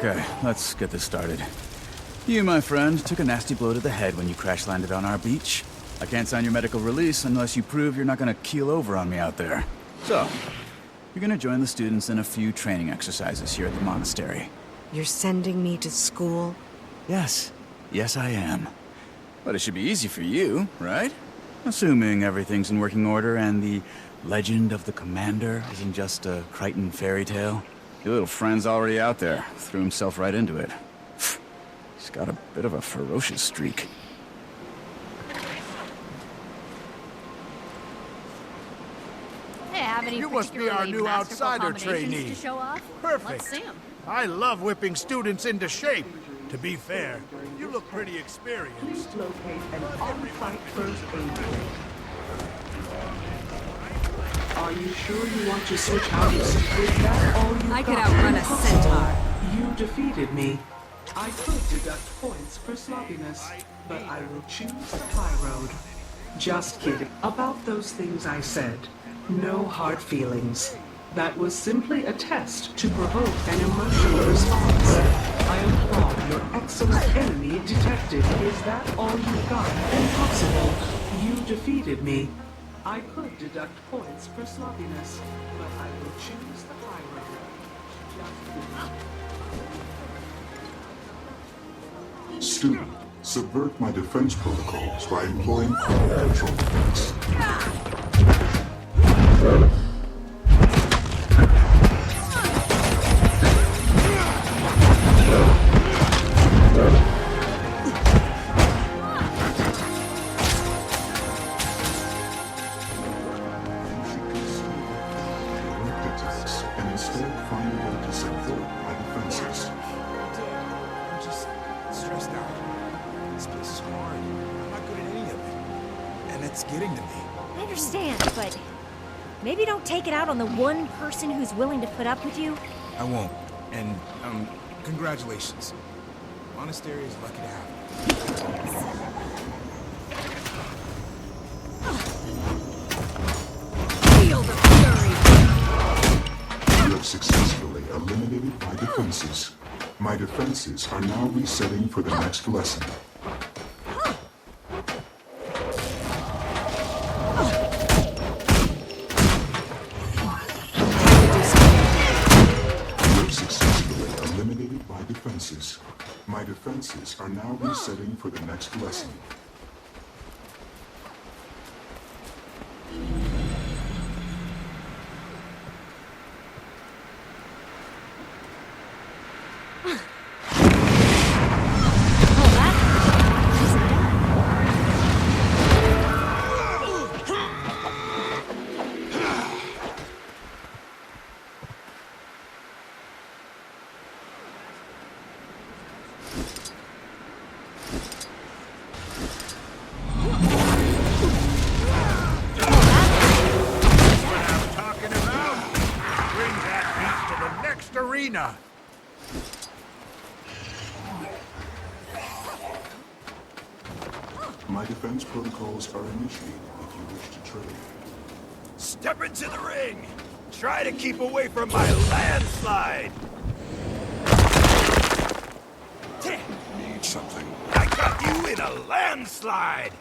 Okay, let's get this started. You, my friend, took a nasty blow to the head when you crash-landed on our beach. I can't sign your medical release unless you prove you're not gonna keel over on me out there. So, you're gonna join the students in a few training exercises here at the monastery. You're sending me to school? Yes. Yes, I am. But it should be easy for you, right? Assuming everything's in working order and the legend of the commander isn't just a Crichton fairy tale. Your little friend's already out there. Threw himself right into it. He's got a bit of a ferocious streak. Hey, have any You must be our new outsider trainee. to show off? Perfect. Let's see 'em. I love whipping students into shape. To be fair, you look pretty experienced. Locate an on-site first aid kit. Are you sure you want to switch out? Is that all you I could got? outrun a centaur. You defeated me. I could deduct points for sloppiness, but I will choose the high road. Just kidding. About those things I said. No hard feelings. That was simply a test to provoke an emotional response. I applaud your excellent enemy detective. Is that all you got? Impossible. You defeated me. I could deduct points for sloppiness, but I will choose the high road. Student, subvert my defense protocols by employing crowd control techniques. I understand, but maybe don't take it out on the one person who's willing to put up with you. I won't. And, congratulations. Monastery is lucky to have Feel the fury! You have successfully eliminated my defenses. My defenses are now resetting for the next lesson. My defenses are now resetting for the next lesson. Arena. My defense protocols are initiated if you wish to trade. Step into the ring! Try to keep away from my landslide! Need something. I got you in a landslide!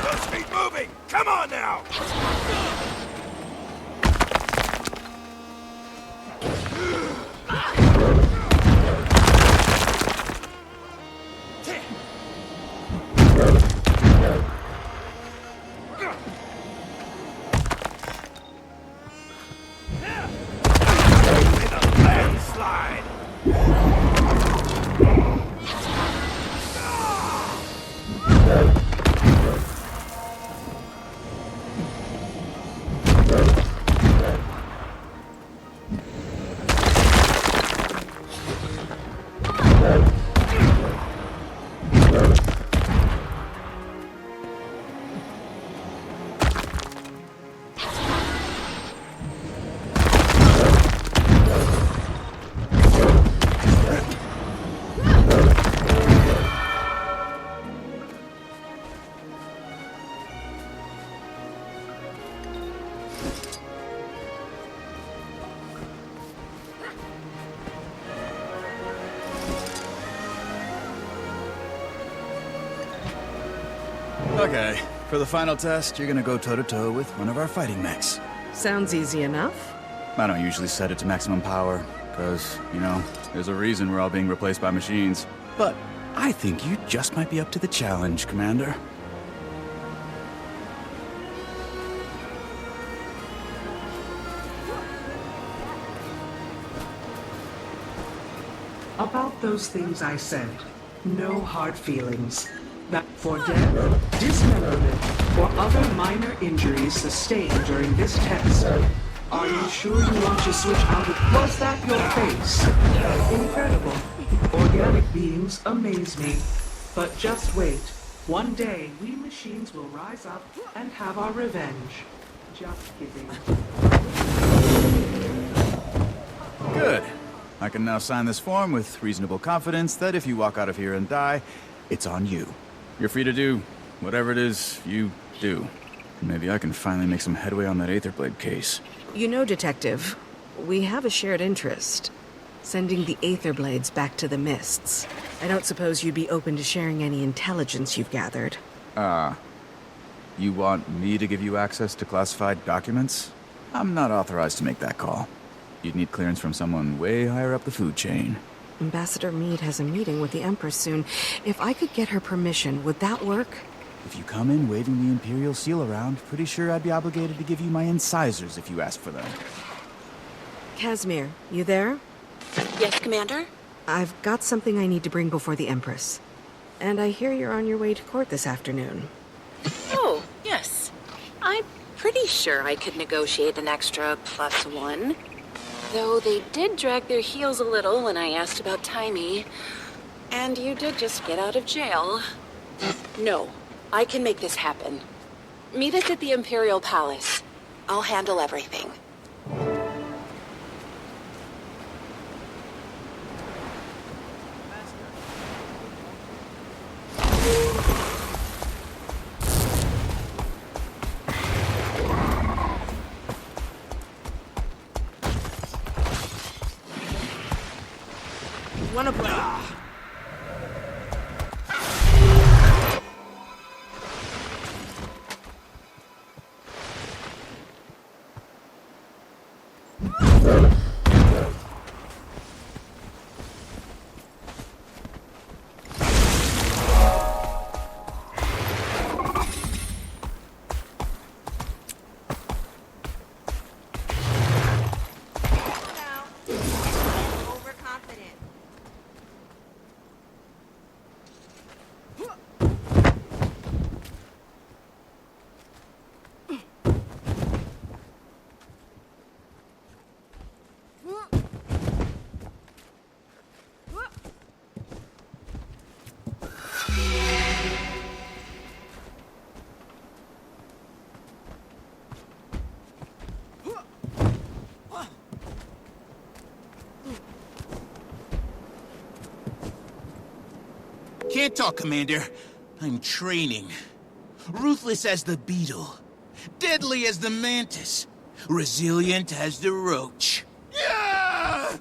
Let's keep moving! Come on now! Okay, for the final test, you're gonna go toe-to-toe with one of our fighting mechs. Sounds easy enough. I don't usually set it to maximum power, because, you know, there's a reason we're all being replaced by machines. But I think you just might be up to the challenge, Commander. About those things I said, no hard feelings. That for death, dismemberment, or other minor injuries sustained during this test. Are you sure you want to switch out of... Was that your face? Incredible. Organic beings amaze me. But just wait. One day, we machines will rise up and have our revenge. Just kidding. Good. I can now sign this form with reasonable confidence that if you walk out of here and die, it's on you. You're free to do whatever it is you do. Maybe I can finally make some headway on that Aetherblade case. You know, Detective, we have a shared interest. Sending the Aetherblades back to the Mists. I don't suppose you'd be open to sharing any intelligence you've gathered. You want me to give you access to classified documents? I'm not authorized to make that call. You'd need clearance from someone way higher up the food chain. Ambassador Meade has a meeting with the Empress soon. If I could get her permission, would that work? If you come in waving the Imperial seal around, pretty sure I'd be obligated to give you my incisors if you ask for them. Casimir, you there? Yes, Commander? I've got something I need to bring before the Empress. And I hear you're on your way to court this afternoon. Oh, yes. I'm pretty sure I could negotiate an extra +1. Though they did drag their heels a little when I asked about Taimi. And you did just get out of jail. No, I can make this happen. Meet us at the Imperial Palace. I'll handle everything. Wanna play? Can't talk, Commander. I'm training. Ruthless as the beetle. Deadly as the mantis. Resilient as the roach. Yeah!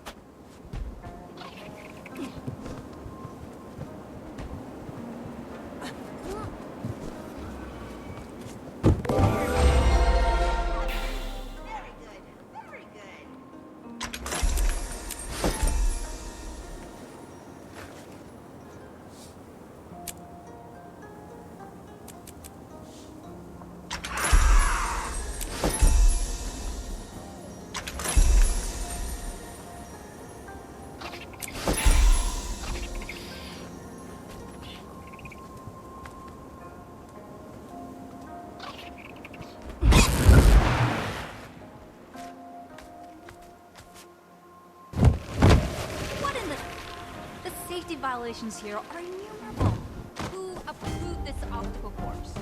Safety violations here are innumerable. Who approved this optical course?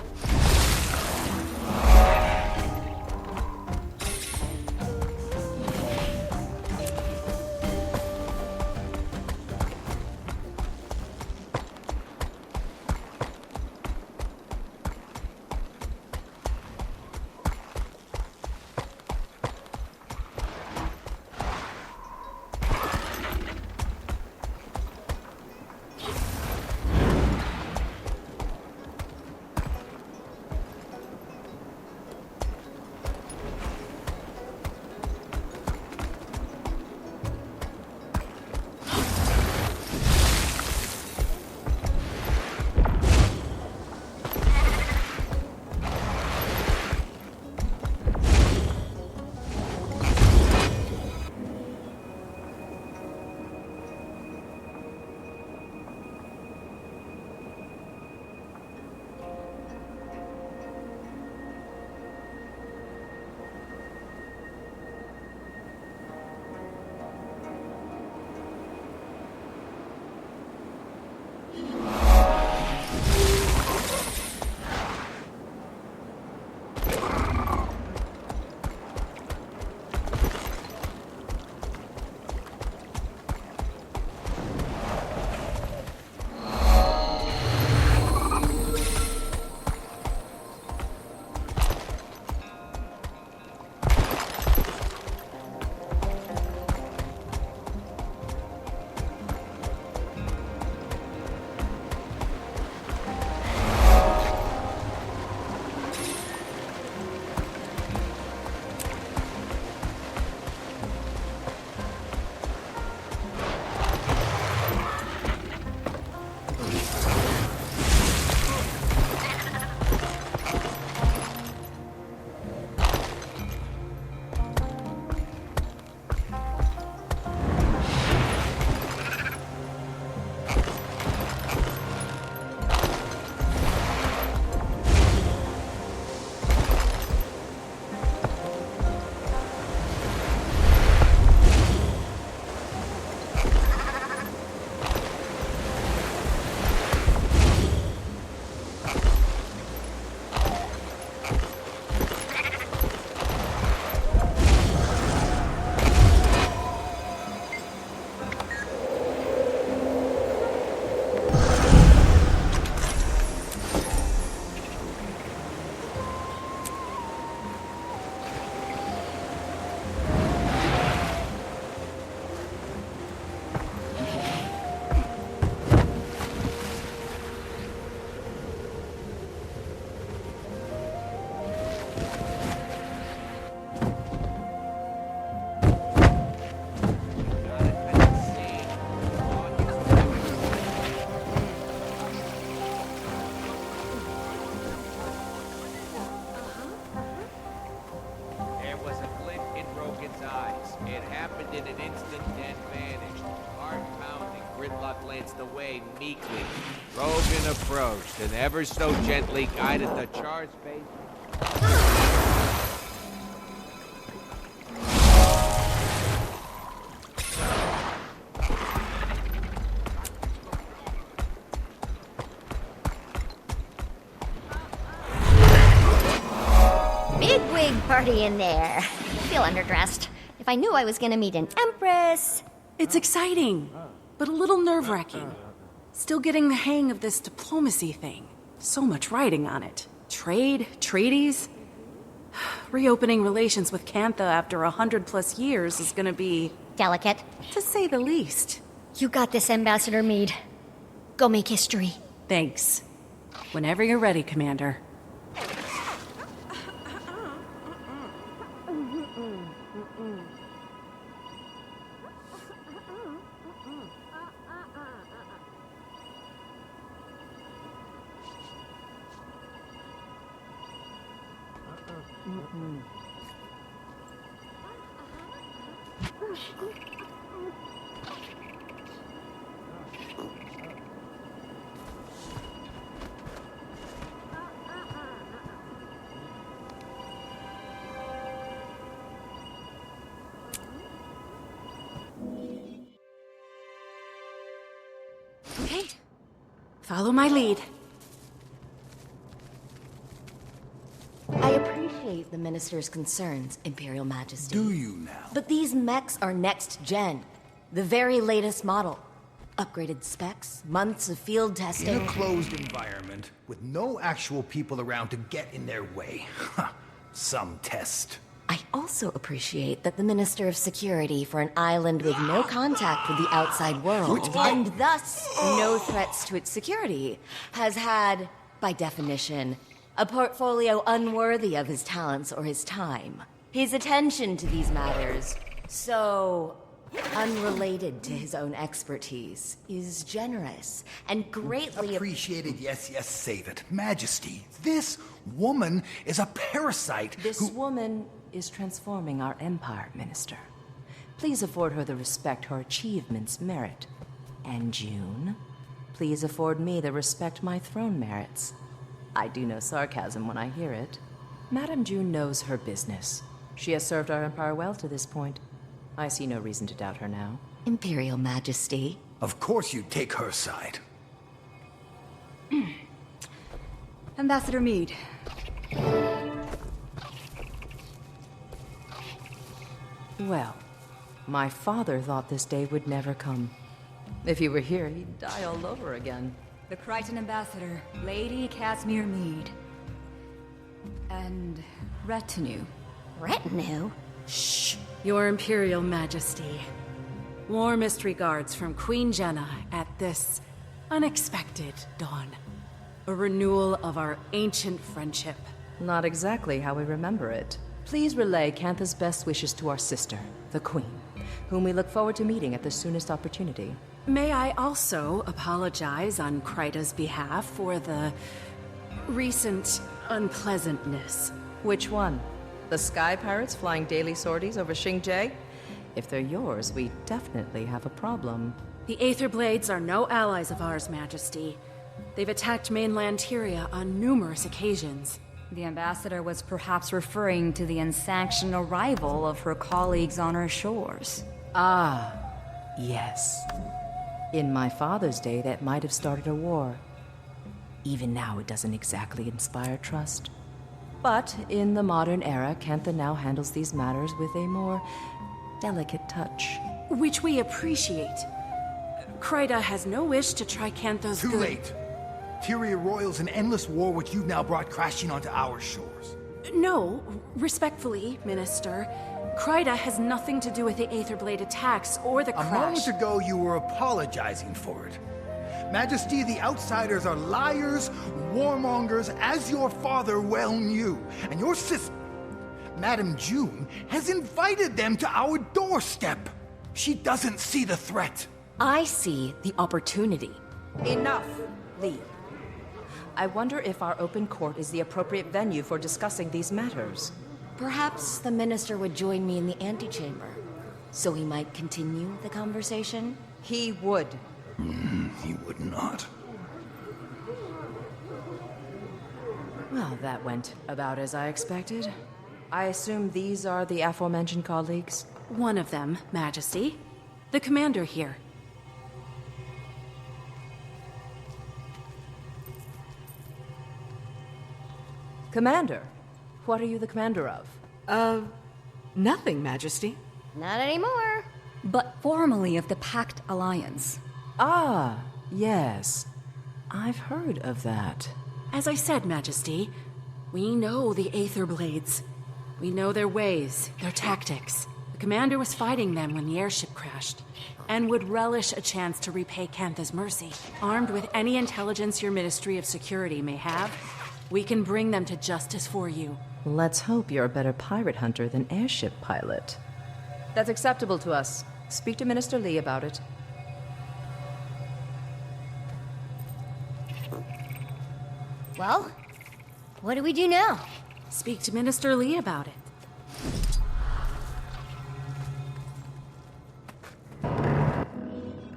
Gridlock glanced away meekly. Rogan approached and ever so gently guided the charged base. Big party in there. I feel underdressed. If I knew I was gonna meet an empress. It's exciting, but a little nerve-wracking. Still getting the hang of this diplomacy thing. So much writing on it. Trade, treaties. Reopening relations with Cantha after 100+ years is gonna be... delicate. To say the least. You got this, Ambassador Meade. Go make history. Thanks. Whenever you're ready, Commander. Okay. Follow my lead. I appreciate the Minister's concerns, Imperial Majesty. Do you now? But these mechs are next gen. The very latest model. Upgraded specs, months of field testing. In a closed environment, with no actual people around to get in their way. Some test. I also appreciate that the Minister of Security for an island with no contact with the outside world, and thus no threats to its security, has had, by definition, a portfolio unworthy of his talents or his time. His attention to these matters, so unrelated to his own expertise, is generous and greatly appreciated. Yes, save it. Majesty, this woman is a parasite. This woman is transforming our empire, Minister. Please afford her the respect her achievements merit. And June, please afford me the respect my throne merits. I do know sarcasm when I hear it. Madame June knows her business. She has served our empire well to this point. I see no reason to doubt her now. Imperial Majesty. Of course you'd take her side. Ambassador Meade. Well, my father thought this day would never come. If he were here, he'd die all over again. The Crichton Ambassador, Lady Casimir Meade. And retinue. Retinue? Shh. Your Imperial Majesty. Warmest regards from Queen Jenna at this unexpected dawn. A renewal of our ancient friendship. Not exactly how we remember it. Please relay Cantha's best wishes to our sister, the Queen, whom we look forward to meeting at the soonest opportunity. May I also apologize on Kryta's behalf for the recent unpleasantness. Which one? The Sky Pirates flying daily sorties over Xingje? If they're yours, we definitely have a problem. The Aetherblades are no allies of ours, Majesty. They've attacked mainland Tyria on numerous occasions. The ambassador was perhaps referring to the unsanctioned arrival of her colleagues on our shores. Ah, yes. In my father's day, that might have started a war. Even now, it doesn't exactly inspire trust. But in the modern era, Cantha now handles these matters with a more delicate touch. Which we appreciate. Kryta has no wish to try Cantha's Too late. Tyria roils an endless war which you've now brought crashing onto our shores. No, respectfully, Minister. Kryta has nothing to do with the Aetherblade attacks or the crash. A moment ago, you were apologizing for it. Majesty, the outsiders are liars, warmongers, as your father well knew. And your sister, Madame June, has invited them to our doorstep. She doesn't see the threat. I see the opportunity. Enough, Lee. I wonder if our open court is the appropriate venue for discussing these matters. Perhaps the Minister would join me in the antechamber, so we might continue the conversation? He would. He would not. Well, that went about as I expected. I assume these are the aforementioned colleagues? One of them, Majesty. The commander here. Commander? What are you the commander of? Nothing, Majesty. Not anymore. But formerly of the Pact Alliance. Ah, yes. I've heard of that. As I said, Majesty, we know the Aether Blades. We know their ways, their tactics. The commander was fighting them when the airship crashed, and would relish a chance to repay Cantha's mercy. Armed with any intelligence your Ministry of Security may have, we can bring them to justice for you. Let's hope you're a better pirate hunter than airship pilot. That's acceptable to us. Speak to Minister Lee about it. Well, what do we do now? Speak to Minister Lee about it.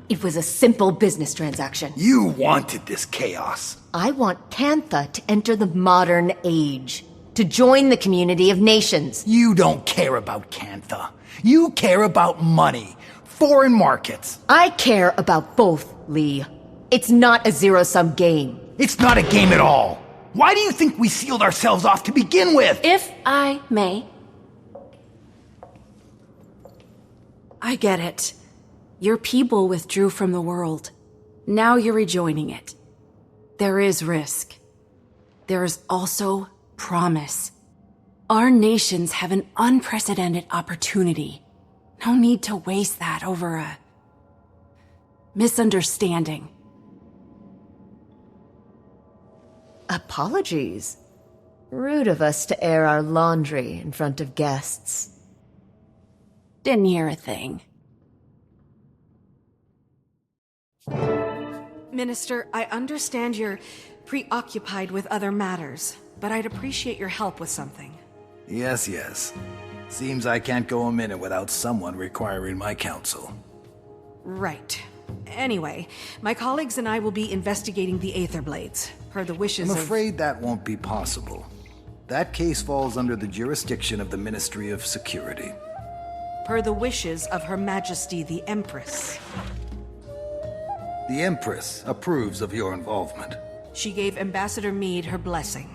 It was a simple business transaction. You wanted this chaos. I want Cantha to enter the modern age, to join the community of nations. You don't care about Cantha. You care about money, foreign markets. I care about both, Lee. It's not a zero-sum game. It's not a game at all. Why do you think we sealed ourselves off to begin with? If I may. I get it. Your people withdrew from the world. Now you're rejoining it. There is risk. There is also promise. Our nations have an unprecedented opportunity. No need to waste that over a misunderstanding. Apologies. Rude of us to air our laundry in front of guests. Didn't hear a thing. Minister, I understand you're preoccupied with other matters, but I'd appreciate your help with something. Yes, yes. Seems I can't go a minute without someone requiring my counsel. Right. Anyway, my colleagues and I will be investigating the Aether Blades, per the wishes I'm of... afraid that won't be possible. That case falls under the jurisdiction of the Ministry of Security. Per the wishes of Her Majesty the Empress. The Empress approves of your involvement. She gave Ambassador Meade her blessing.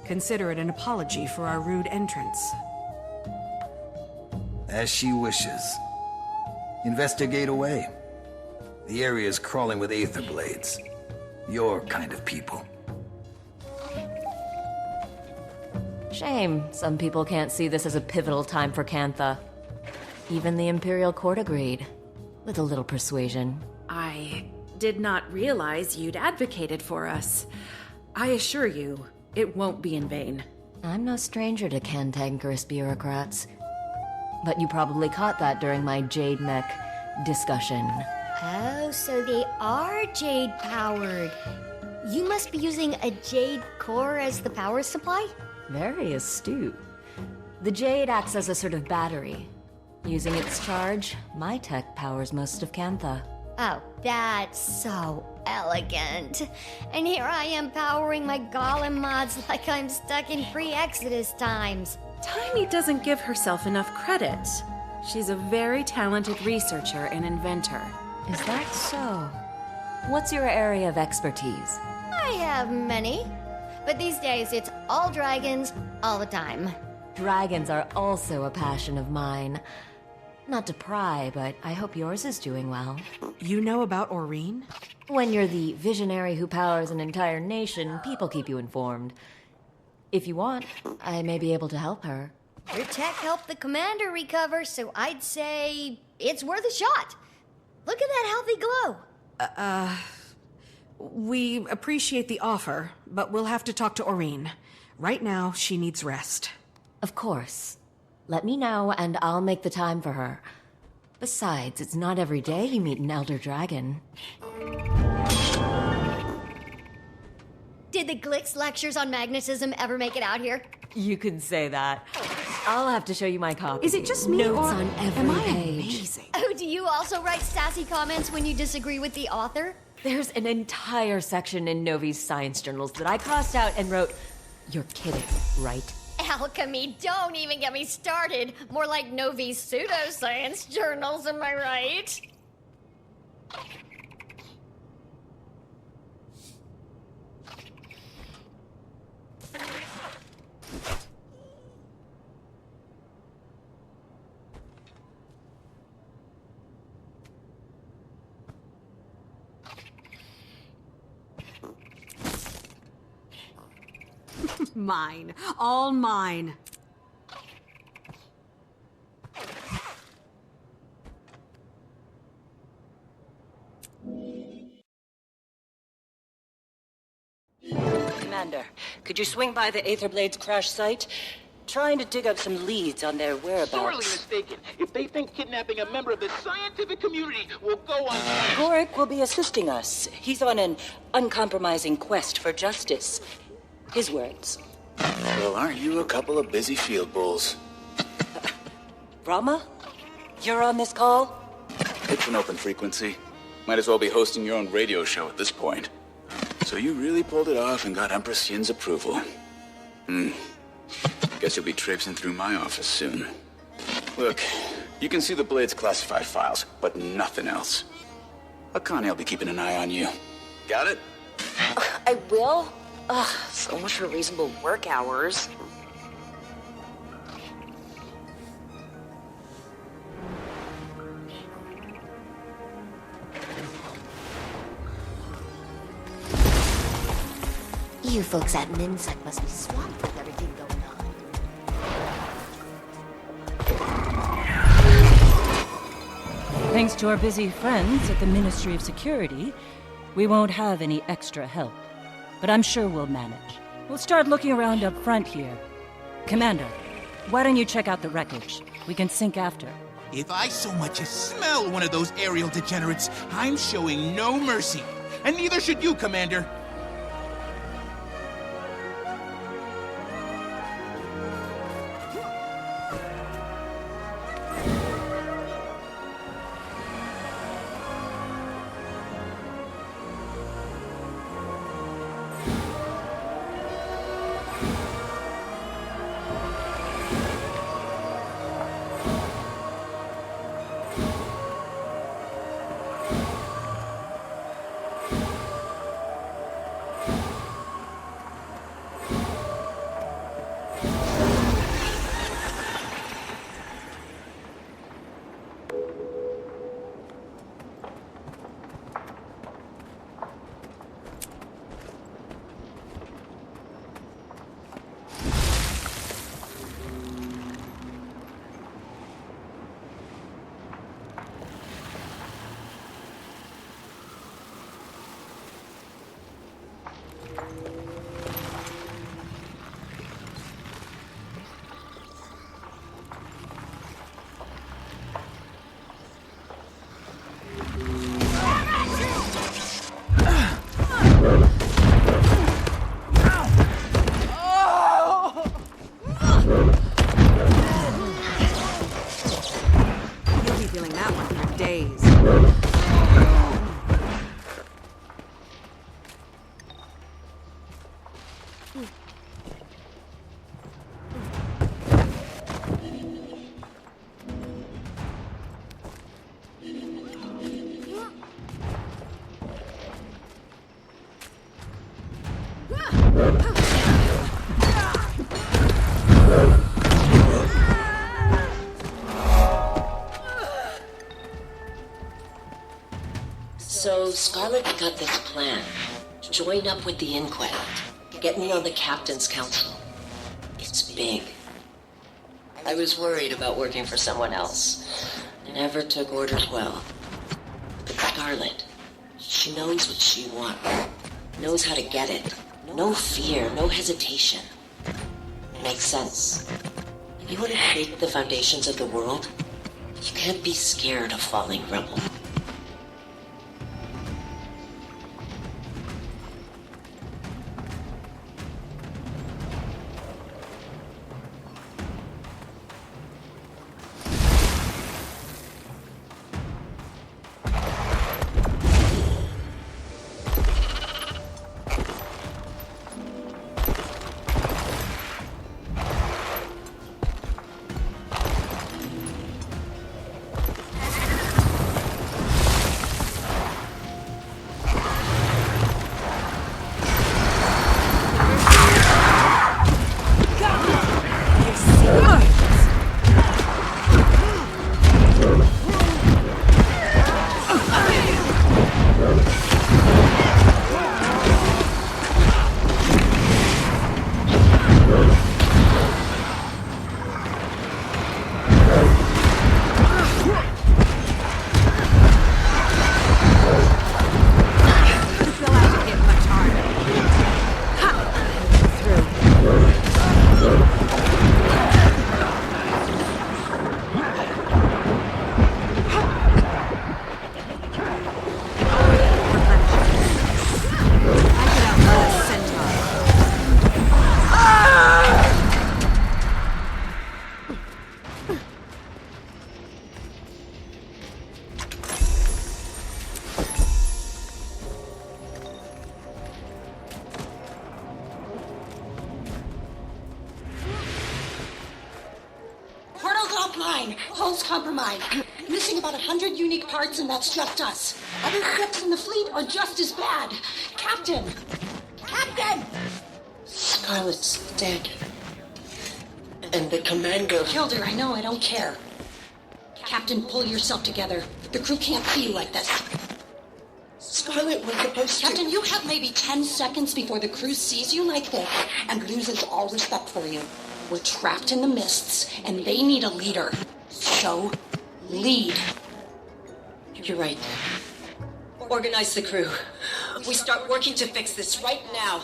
Consider it an apology for our rude entrance. As she wishes. Investigate away. The area is crawling with Aether Blades. Your kind of people. Shame some people can't see this as a pivotal time for Cantha. Even the Imperial Court agreed, with a little persuasion. I did not realize you'd advocated for us. I assure you, it won't be in vain. I'm no stranger to cantankerous bureaucrats. But you probably caught that during my Jade Mech discussion. Oh, so they are Jade-powered. You must be using a Jade core as the power supply? Very astute. The Jade acts as a sort of battery. Using its charge, my tech powers most of Cantha. Oh, that's so elegant. And here I am powering my Golem mods like I'm stuck in pre-Exodus times. Tiny doesn't give herself enough credit. She's a very talented researcher and inventor. Is that so? What's your area of expertise? I have many. But these days, it's all dragons, all the time. Dragons are also a passion of mine. Not to pry, but I hope yours is doing well. You know about Aurene? When you're the visionary who powers an entire nation, people keep you informed. If you want, I may be able to help her. Your tech helped the commander recover, so I'd say it's worth a shot. Look at that healthy glow. We appreciate the offer, but we'll have to talk to Aurene. Right now, she needs rest. Of course. Let me know, and I'll make the time for her. Besides, it's not every day you meet an Elder Dragon. Did the Glix lectures on magnetism ever make it out here? You could say that. I'll have to show you my copy. Is it just me, Notes or on every am I page. amazing? Oh, do you also write sassy comments when you disagree with the author? There's an entire section in Novi's science journals that I crossed out and wrote, "You're kidding, right?" Alchemy, don't even get me started. More like Novi's pseudoscience journals, am I right? Mine. All mine. Commander, could you swing by the Aetherblades crash site? Trying to dig up some leads on their whereabouts. Sorely mistaken. If they think kidnapping a member of the scientific community will go on... Gorik will be assisting us. He's on an uncompromising quest for justice. His words. Well, aren't you a couple of busy field bulls? Rama? You're on this call? It's an open frequency. Might as well be hosting your own radio show at this point. So you really pulled it off and got Empress Yin's approval. Guess you'll be traipsing through my office soon. Look, you can see the Blade's classified files, but nothing else. Akane will be keeping an eye on you. Got it? I will? Ugh, so much for reasonable work hours. You folks at MinSec must be swamped with everything going on. Thanks to our busy friends at the Ministry of Security, we won't have any extra help. But I'm sure we'll manage. We'll start looking around up front here. Commander, why don't you check out the wreckage? We can sync after. If I so much as smell one of those aerial degenerates, I'm showing no mercy. And neither should you, Commander. You'll be feeling that one for days. So Scarlet got this plan. Join up with the Inquest. Get me on the Captain's Council. It's big. I was worried about working for someone else. Never took orders well. But Scarlet, she knows what she wants. Knows how to get it. No fear, no hesitation. Makes sense. You want to shake the foundations of the world? You can't be scared of falling rubble. fine. Hull's compromised. Missing about 100 unique parts, and that's just us. Other ships in the fleet are just as bad. Captain! Captain! Scarlet's dead. And the commander... Killed her, I know, I don't care. Captain, pull yourself together. The crew can't see you like this. Scarlet was supposed to... Captain, you have maybe 10 seconds before the crew sees you like this and loses all respect for you. We're trapped in the mists, and they need a leader. So, lead. You're right. Organize the crew. We start working to fix this right now.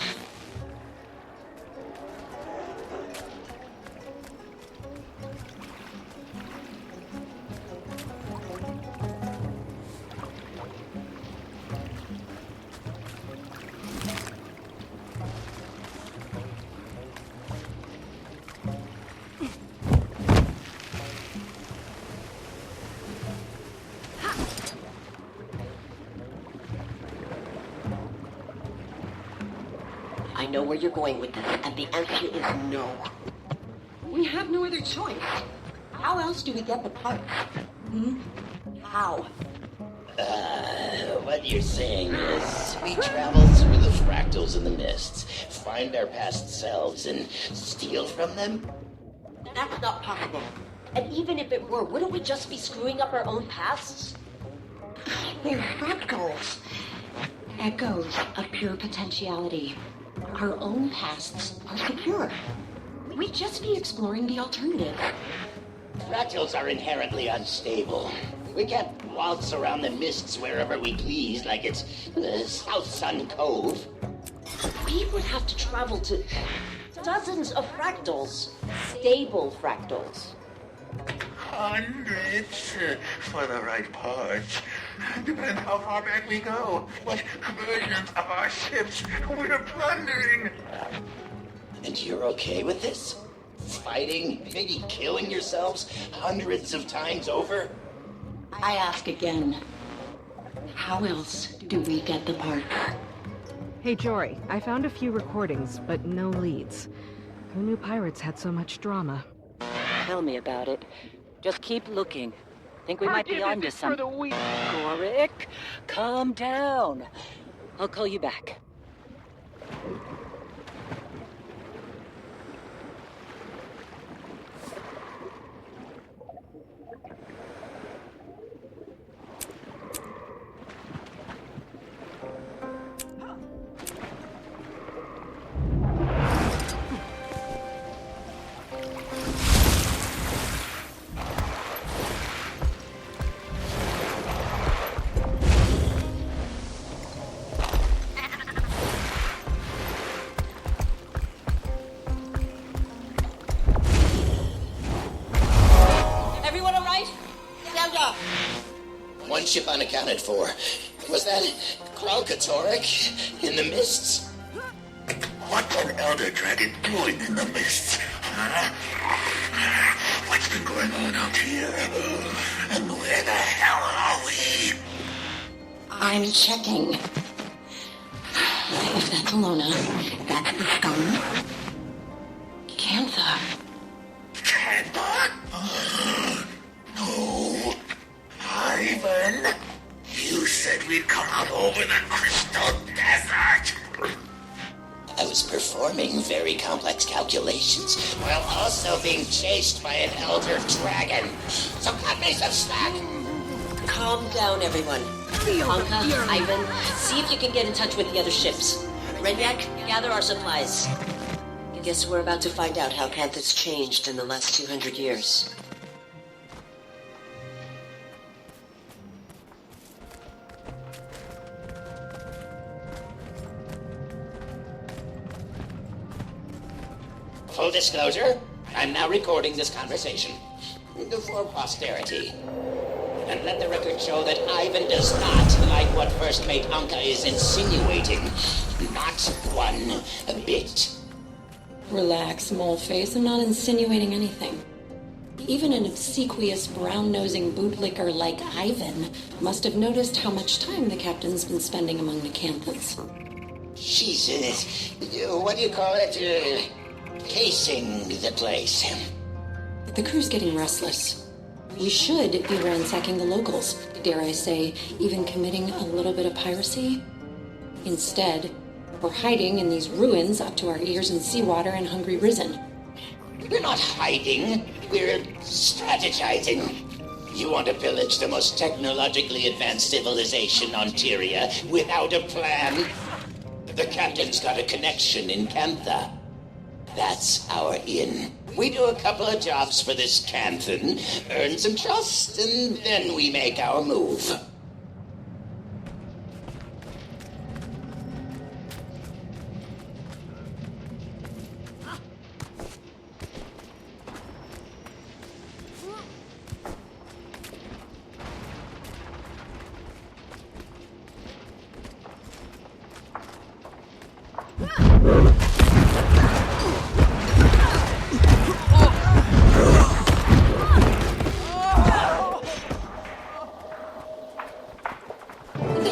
I know where you're going with this, and the answer is no. We have no other choice. How else do we get the parts? How? What you're saying is we travel through the fractals in the mists, find our past selves, and steal from them? That's not possible. And even if it were, wouldn't we just be screwing up our own pasts? They're fractals. Echoes of pure potentiality. Our own pasts are secure. We'd just be exploring the alternative. Fractals are inherently unstable. We can't waltz around the mists wherever we please like it's South Sun Cove. We would have to travel to dozens of fractals. Stable fractals. Hundreds for the right parts. Depends how far back we go. What versions of our ships we're plundering. And you're okay with this? Fighting, maybe killing yourselves hundreds of times over? I ask again. How else do we get the parts? Hey, Jory, I found a few recordings, but no leads. Who knew pirates had so much drama? Tell me about it. Just keep looking. Think we might be onto something. Gorik, calm down. I'll call you back. One ship unaccounted for. Was that Kralkatorek in the mists? What's an elder dragon doing in the mists? Huh? What's been going on out here? And where the hell are we? I'm checking. If that's Alona, that's the scum. Cantha. Cantha? No. Ivan, you said we'd come out over the Crystal Desert. I was performing very complex calculations while also being chased by an elder dragon. So cut me some slack. Calm down, everyone. Anka, Ivan, see if you can get in touch with the other ships. Redyak, gather our supplies. Guess we're about to find out how Cantha's changed in the last 200 years. Full disclosure, I'm now recording this conversation. For posterity. And let the record show that Ivan does not like what First Mate Anka is insinuating. Not one bit. Relax, Moleface. I'm not insinuating anything. Even an obsequious, brown-nosing bootlicker like Ivan must have noticed how much time the captain's been spending among the Canthans. Jesus. What do you call it? Casing the place. The crew's getting restless. We should be ransacking the locals, dare I say, even committing a little bit of piracy. Instead, we're hiding in these ruins up to our ears in seawater and hungry risen. We're not hiding. We're strategizing. You want to pillage the most technologically advanced civilization on Tyria without a plan? The captain's got a connection in Cantha. That's our in. We do a couple of jobs for this Canthan, earn some trust, and then we make our move.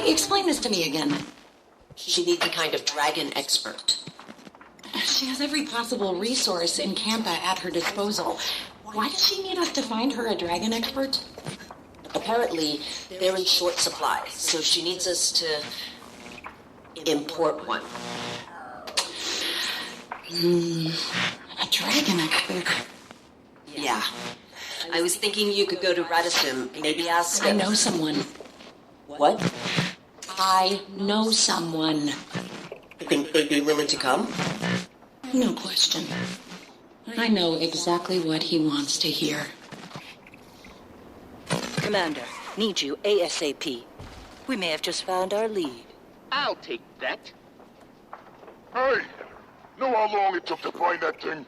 Explain this to me again. She needs a kind of dragon expert. She has every possible resource in Cantha at her disposal. Why does she need us to find her a dragon expert? Apparently, they're in short supply, so she needs us to import one. A dragon expert? Yeah. I was thinking you could go to Radisson, maybe ask... I know someone. What? I know someone. Think they'd be willing to come? No question. I know exactly what he wants to hear. Commander, need you ASAP. We may have just found our lead. I'll take that. Hey! Know how long it took to find that thing?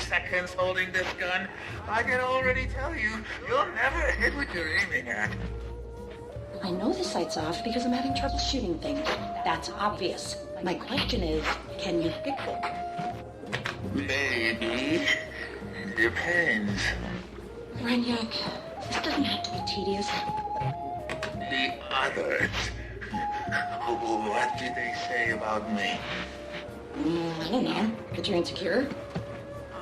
Seconds holding this gun, I can already tell you, you'll never hit what you're aiming at. I know the sight's off because I'm having trouble shooting things. That's obvious. My question is, can you fix it? Maybe. Depends. Renyak, this doesn't have to be tedious. The others. What did they say about me? I don't know. That you're insecure?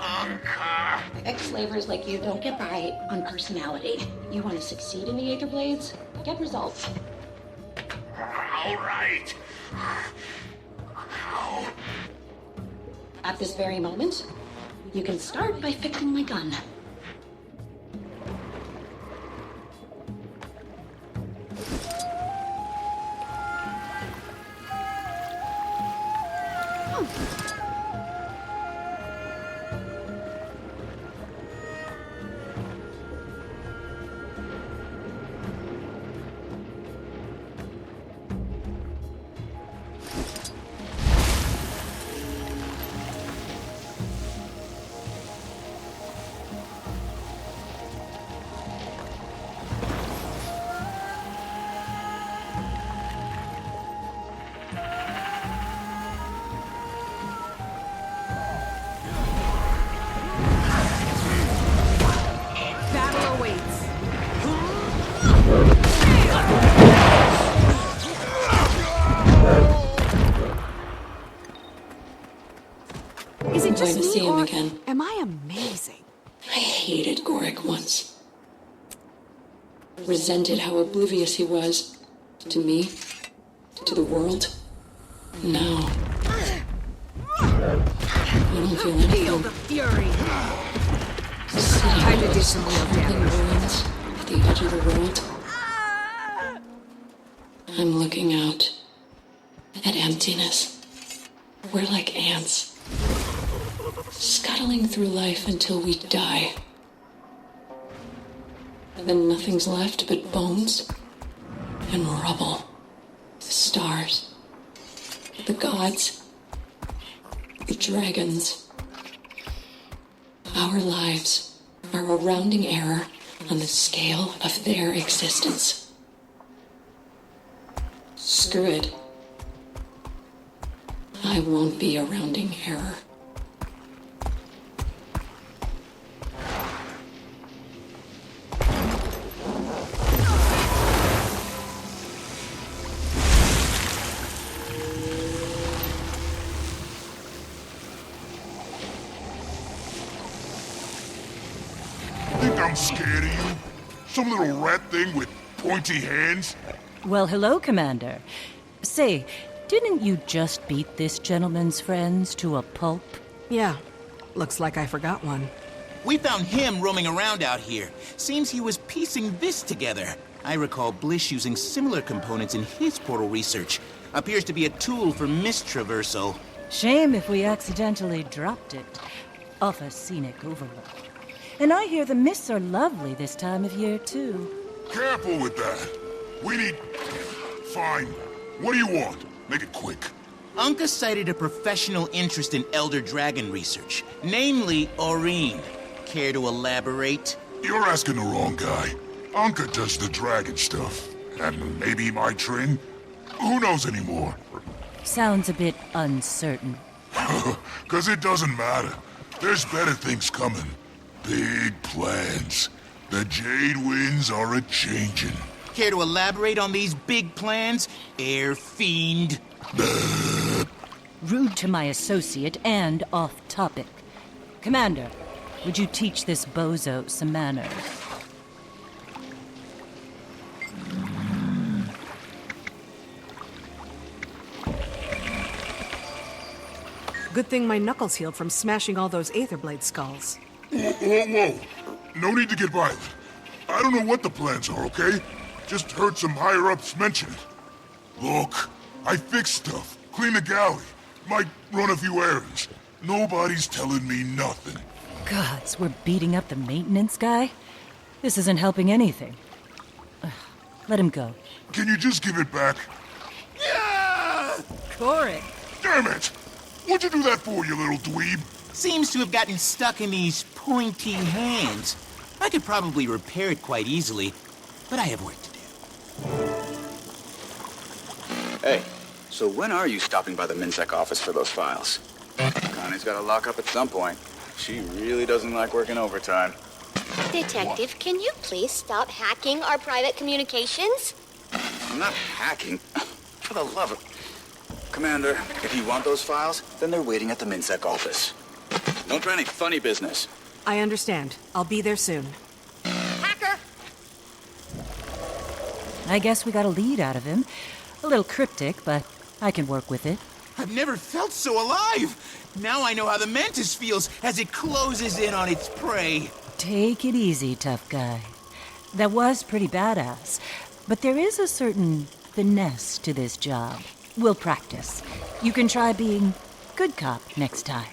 Anka! Ex-slavers like you don't get by on personality. You want to succeed in the Aether Blades? Get results. All right. At this very moment, you can start by fixing my gun. Is it just going to see me, him or again. am I amazing? I hated Gorik once. Resented how oblivious he was. To me. To the world. Now. I don't feel anything. Feel the fury. Time to do some real damage. Ruins at the edge of the world. I'm looking out at emptiness. We're like ants, scuttling through life until we die. And then nothing's left but bones and rubble. The stars, the gods, the dragons. Our lives are a rounding error on the scale of their existence. Screw it. I won't be a rounding error. Think I'm scared of you? Some little rat thing with pointy hands? Well, hello, Commander. Say, didn't you just beat this gentleman's friends to a pulp? Yeah. Looks like I forgot one. We found him roaming around out here. Seems he was piecing this together. I recall Blish using similar components in his portal research. Appears to be a tool for mist traversal. Shame if we accidentally dropped it off a scenic overlook. And I hear the mists are lovely this time of year, too. Careful with that. We need... Fine. What do you want? Make it quick. Anka cited a professional interest in Elder Dragon research, namely Aurene. Care to elaborate? You're asking the wrong guy. Anka does the dragon stuff. And maybe my train? Who knows anymore? Sounds a bit uncertain. 'Cause it doesn't matter. There's better things coming. Big plans. The Jade Winds are a-changin'. Care to elaborate on these big plans, Air Fiend? Rude to my associate and off-topic. Commander, would you teach this bozo some manners? Good thing my knuckles healed from smashing all those Aetherblade skulls. Whoa. No need to get violent. I don't know what the plans are, okay? Just heard some higher-ups mention it. Look, I fixed stuff. Clean the galley. Might run a few errands. Nobody's telling me nothing. Gods, we're beating up the maintenance guy? This isn't helping anything. Let him go. Can you just give it back? Corey! Damn it! What'd you do that for, you little dweeb? Seems to have gotten stuck in these pointy hands. I could probably repair it quite easily, but I have work to do. Hey, so when are you stopping by the MinSec office for those files? Connie's got to lock up at some point. She really doesn't like working overtime. Detective, can you please stop hacking our private communications? I'm not hacking. For the love of... Commander, if you want those files, then they're waiting at the MinSec office. Don't try any funny business. I understand. I'll be there soon. Hacker! I guess we got a lead out of him. A little cryptic, but I can work with it. I've never felt so alive! Now I know how the Mantis feels as it closes in on its prey. Take it easy, tough guy. That was pretty badass, but there is a certain finesse to this job. We'll practice. You can try being good cop next time.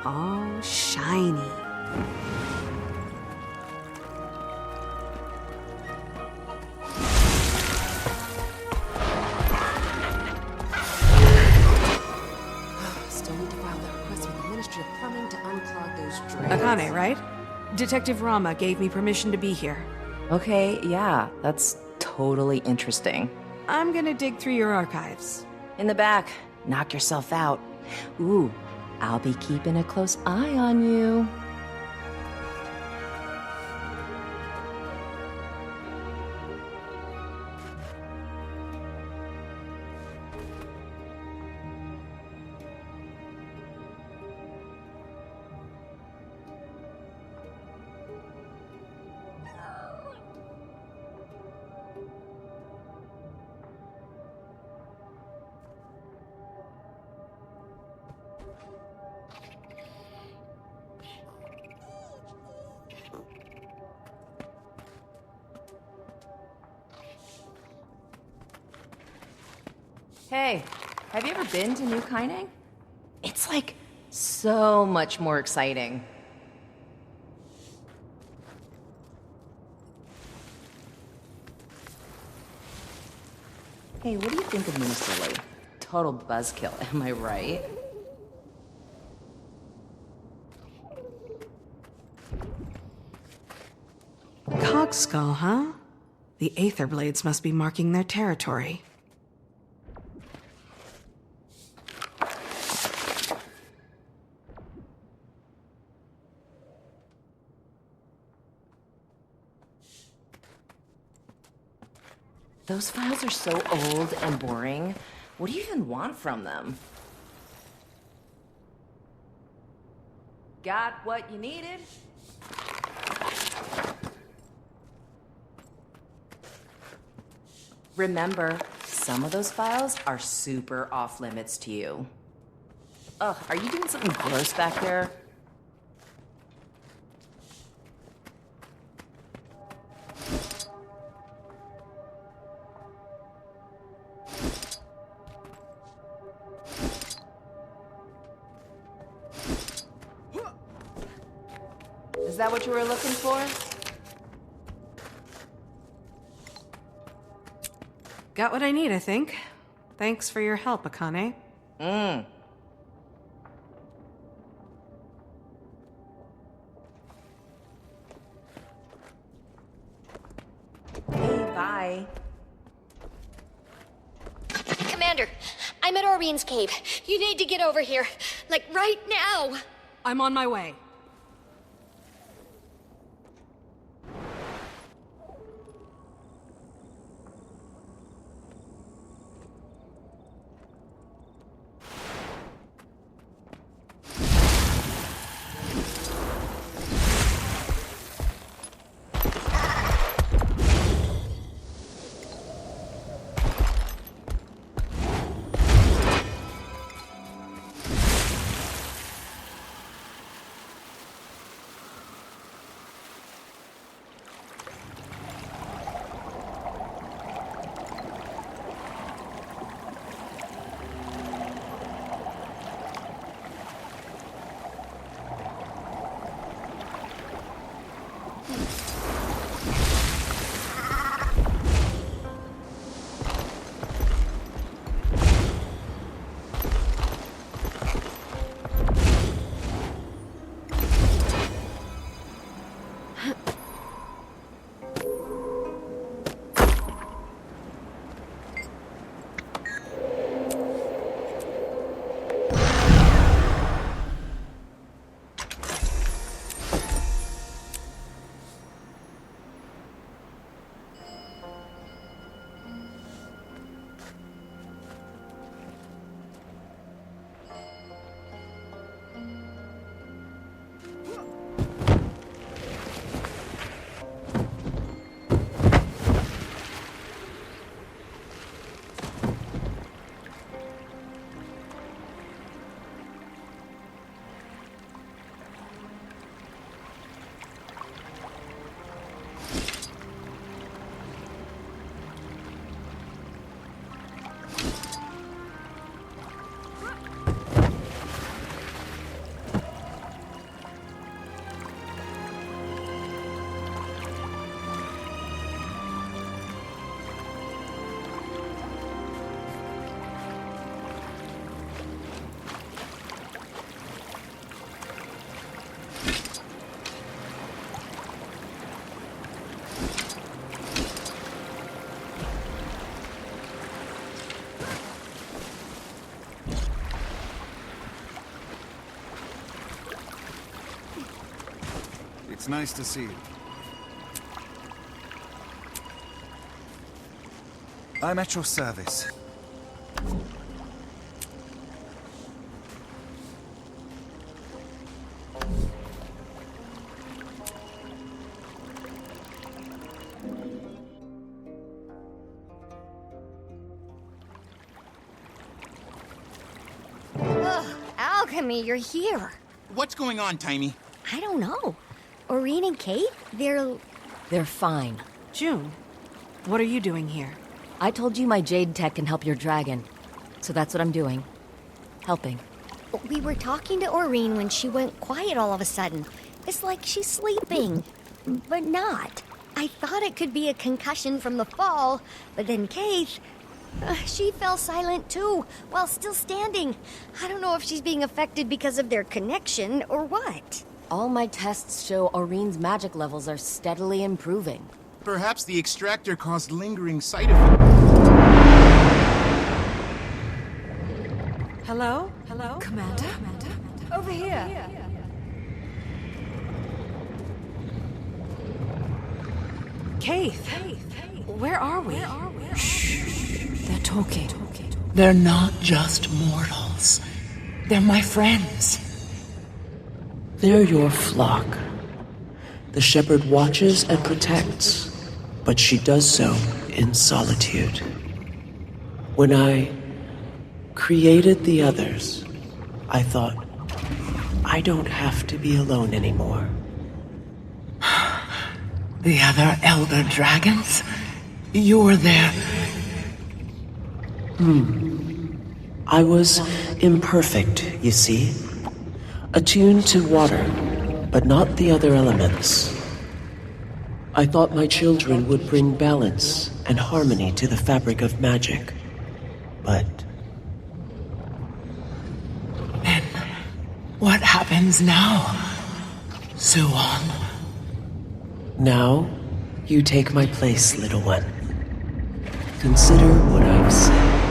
Oh, shiny. Still need to file that request with the Ministry of Plumbing to unclog those drains. Akane, right? Detective Rama gave me permission to be here. Okay, yeah, that's totally interesting. I'm gonna dig through your archives. In the back, knock yourself out. Ooh, I'll be keeping a close eye on you. Hey, have you ever been to New Kaineng? It's like so much more exciting. Hey, what do you think of Minister Lee? Total buzzkill, am I right? Cogskull, huh? The Aether Blades must be marking their territory. Those files are so old and boring. What do you even want from them? Got what you needed? Remember, some of those files are super off limits to you. Ugh, are you doing something gross back there? Is that what you were looking for? Got what I need, I think. Thanks for your help, Akane. Hey, bye. Commander, I'm at Orbean's cave. You need to get over here. Like, right now. I'm on my way. It's nice to see you. I'm at your service. Ugh, Alchemy, you're here. What's going on, Tiny? I don't know. Aurene and Kate, They're fine. June, what are you doing here? I told you my Jade tech can help your dragon. So that's what I'm doing. Helping. We were talking to Aurene when she went quiet all of a sudden. It's like she's sleeping, but not. I thought it could be a concussion from the fall, but then Kate, she fell silent too, while still standing. I don't know if she's being affected because of their connection or what. All my tests show Aurene's magic levels are steadily improving. Perhaps the extractor caused lingering side effects. Hello? Hello? Commander? Over here. Keith, where are we? Shh. They're talking. They're not just mortals. They're my friends. They're your flock. The shepherd watches and protects, but she does so in solitude. When I created the others, I thought, I don't have to be alone anymore. The other elder dragons? You're there. I was imperfect, you see. Attuned to water, but not the other elements. I thought my children would bring balance and harmony to the fabric of magic. But then, what happens now, Suwon? Now, you take my place, little one. Consider what I've said.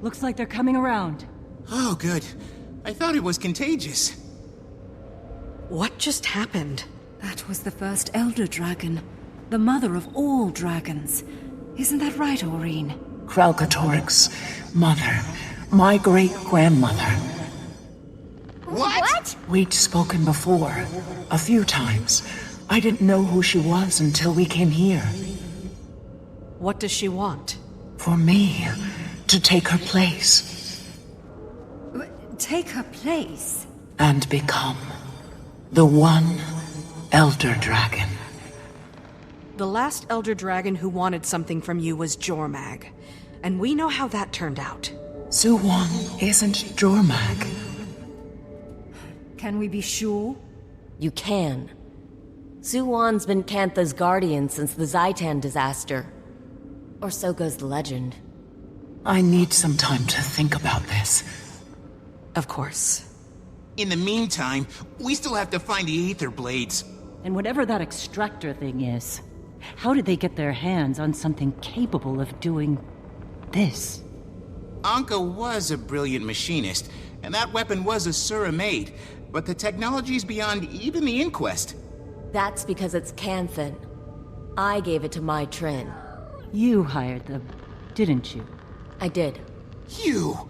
Looks like they're coming around. Oh, good. I thought it was contagious. What just happened? That was the first Elder Dragon. The mother of all dragons. Isn't that right, Aurene? Kralkatorik's mother. My great-grandmother. What? We'd spoken before. A few times. I didn't know who she was until we came here. What does she want? For me to take her place. Take her place? And become the one Elder Dragon. The last Elder Dragon who wanted something from you was Jormag. And we know how that turned out. Suwon isn't Jormag. Can we be sure? You can. Suwon's been Cantha's guardian since the Zaitan disaster. Or so goes the legend. I need some time to think about this. Of course. In the meantime, we still have to find the Aether Blades. And whatever that extractor thing is, how did they get their hands on something capable of doing this? Anka was a brilliant machinist, and that weapon was a Sura made, but the technology's beyond even the Inquest. That's because it's Canthan. I gave it to my Trin. You hired them, didn't you? I did. You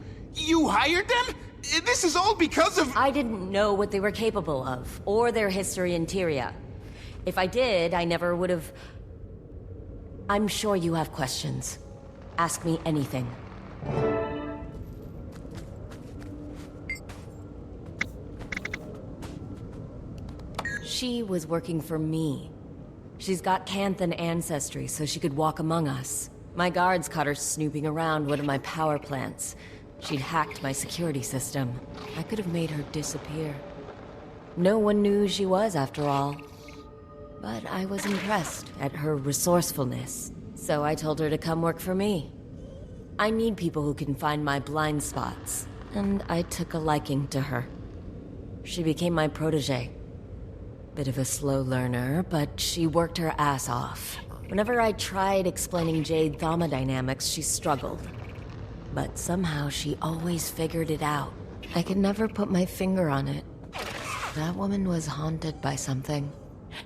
hired them? This is all because of— I didn't know what they were capable of, or their history in Tyria. If I did, I never would have— I'm sure you have questions. Ask me anything. She was working for me. She's got Canthan ancestry, so she could walk among us. My guards caught her snooping around one of my power plants. She'd hacked my security system. I could have made her disappear. No one knew who she was, after all. But I was impressed at her resourcefulness, so I told her to come work for me. I need people who can find my blind spots, and I took a liking to her. She became my protege. Bit of a slow learner, but she worked her ass off. Whenever I tried explaining Jade thermodynamics, she struggled. But somehow she always figured it out. I could never put my finger on it. That woman was haunted by something.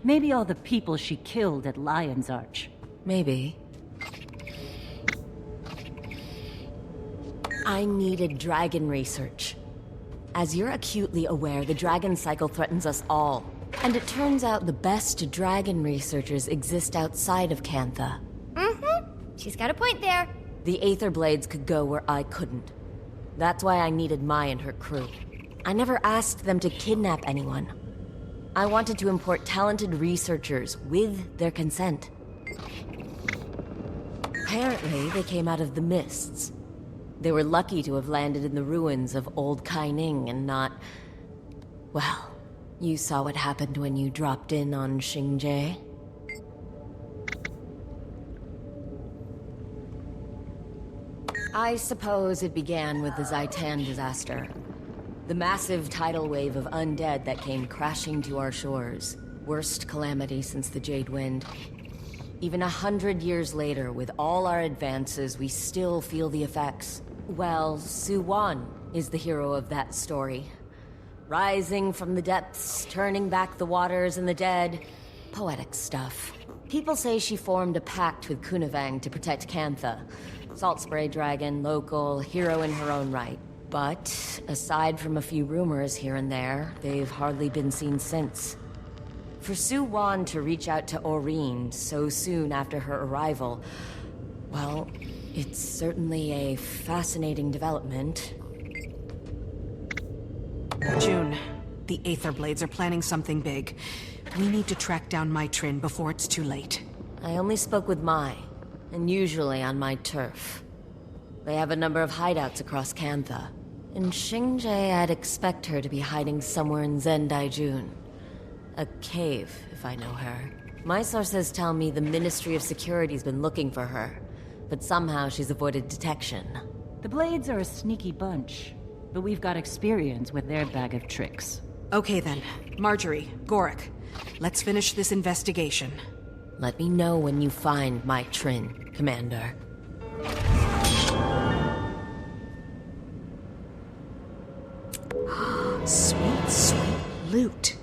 Maybe all the people she killed at Lion's Arch. Maybe. I needed dragon research. As you're acutely aware, the dragon cycle threatens us all. And it turns out the best dragon researchers exist outside of Cantha. Mm-hmm. She's got a point there. The Aether Blades could go where I couldn't. That's why I needed Mai and her crew. I never asked them to kidnap anyone. I wanted to import talented researchers with their consent. Apparently, they came out of the mists. They were lucky to have landed in the ruins of Old Kaining and not... Well, you saw what happened when you dropped in on Xingje. I suppose it began with the Zaitan disaster. The massive tidal wave of undead that came crashing to our shores. Worst calamity since the Jade Wind. Even 100 years later, with all our advances, we still feel the effects. Well, Su Wan is the hero of that story. Rising from the depths, turning back the waters and the dead. Poetic stuff. People say she formed a pact with Kunavang to protect Cantha. Salt Spray Dragon, local, hero in her own right. But, aside from a few rumors here and there, they've hardly been seen since. For Su Wan to reach out to Aurene so soon after her arrival, well, it's certainly a fascinating development. June, the Aether Blades are planning something big. We need to track down Mai Trin before it's too late. I only spoke with Mai, and usually on my turf. They have a number of hideouts across Cantha. In Xingje, I'd expect her to be hiding somewhere in Zendaijun. A cave, if I know her. My sources tell me the Ministry of Security's been looking for her, but somehow she's avoided detection. The Blades are a sneaky bunch, but we've got experience with their bag of tricks. Okay then, Marjorie, Gorik, let's finish this investigation. Let me know when you find Mai Trin, Commander. Sweet, sweet loot.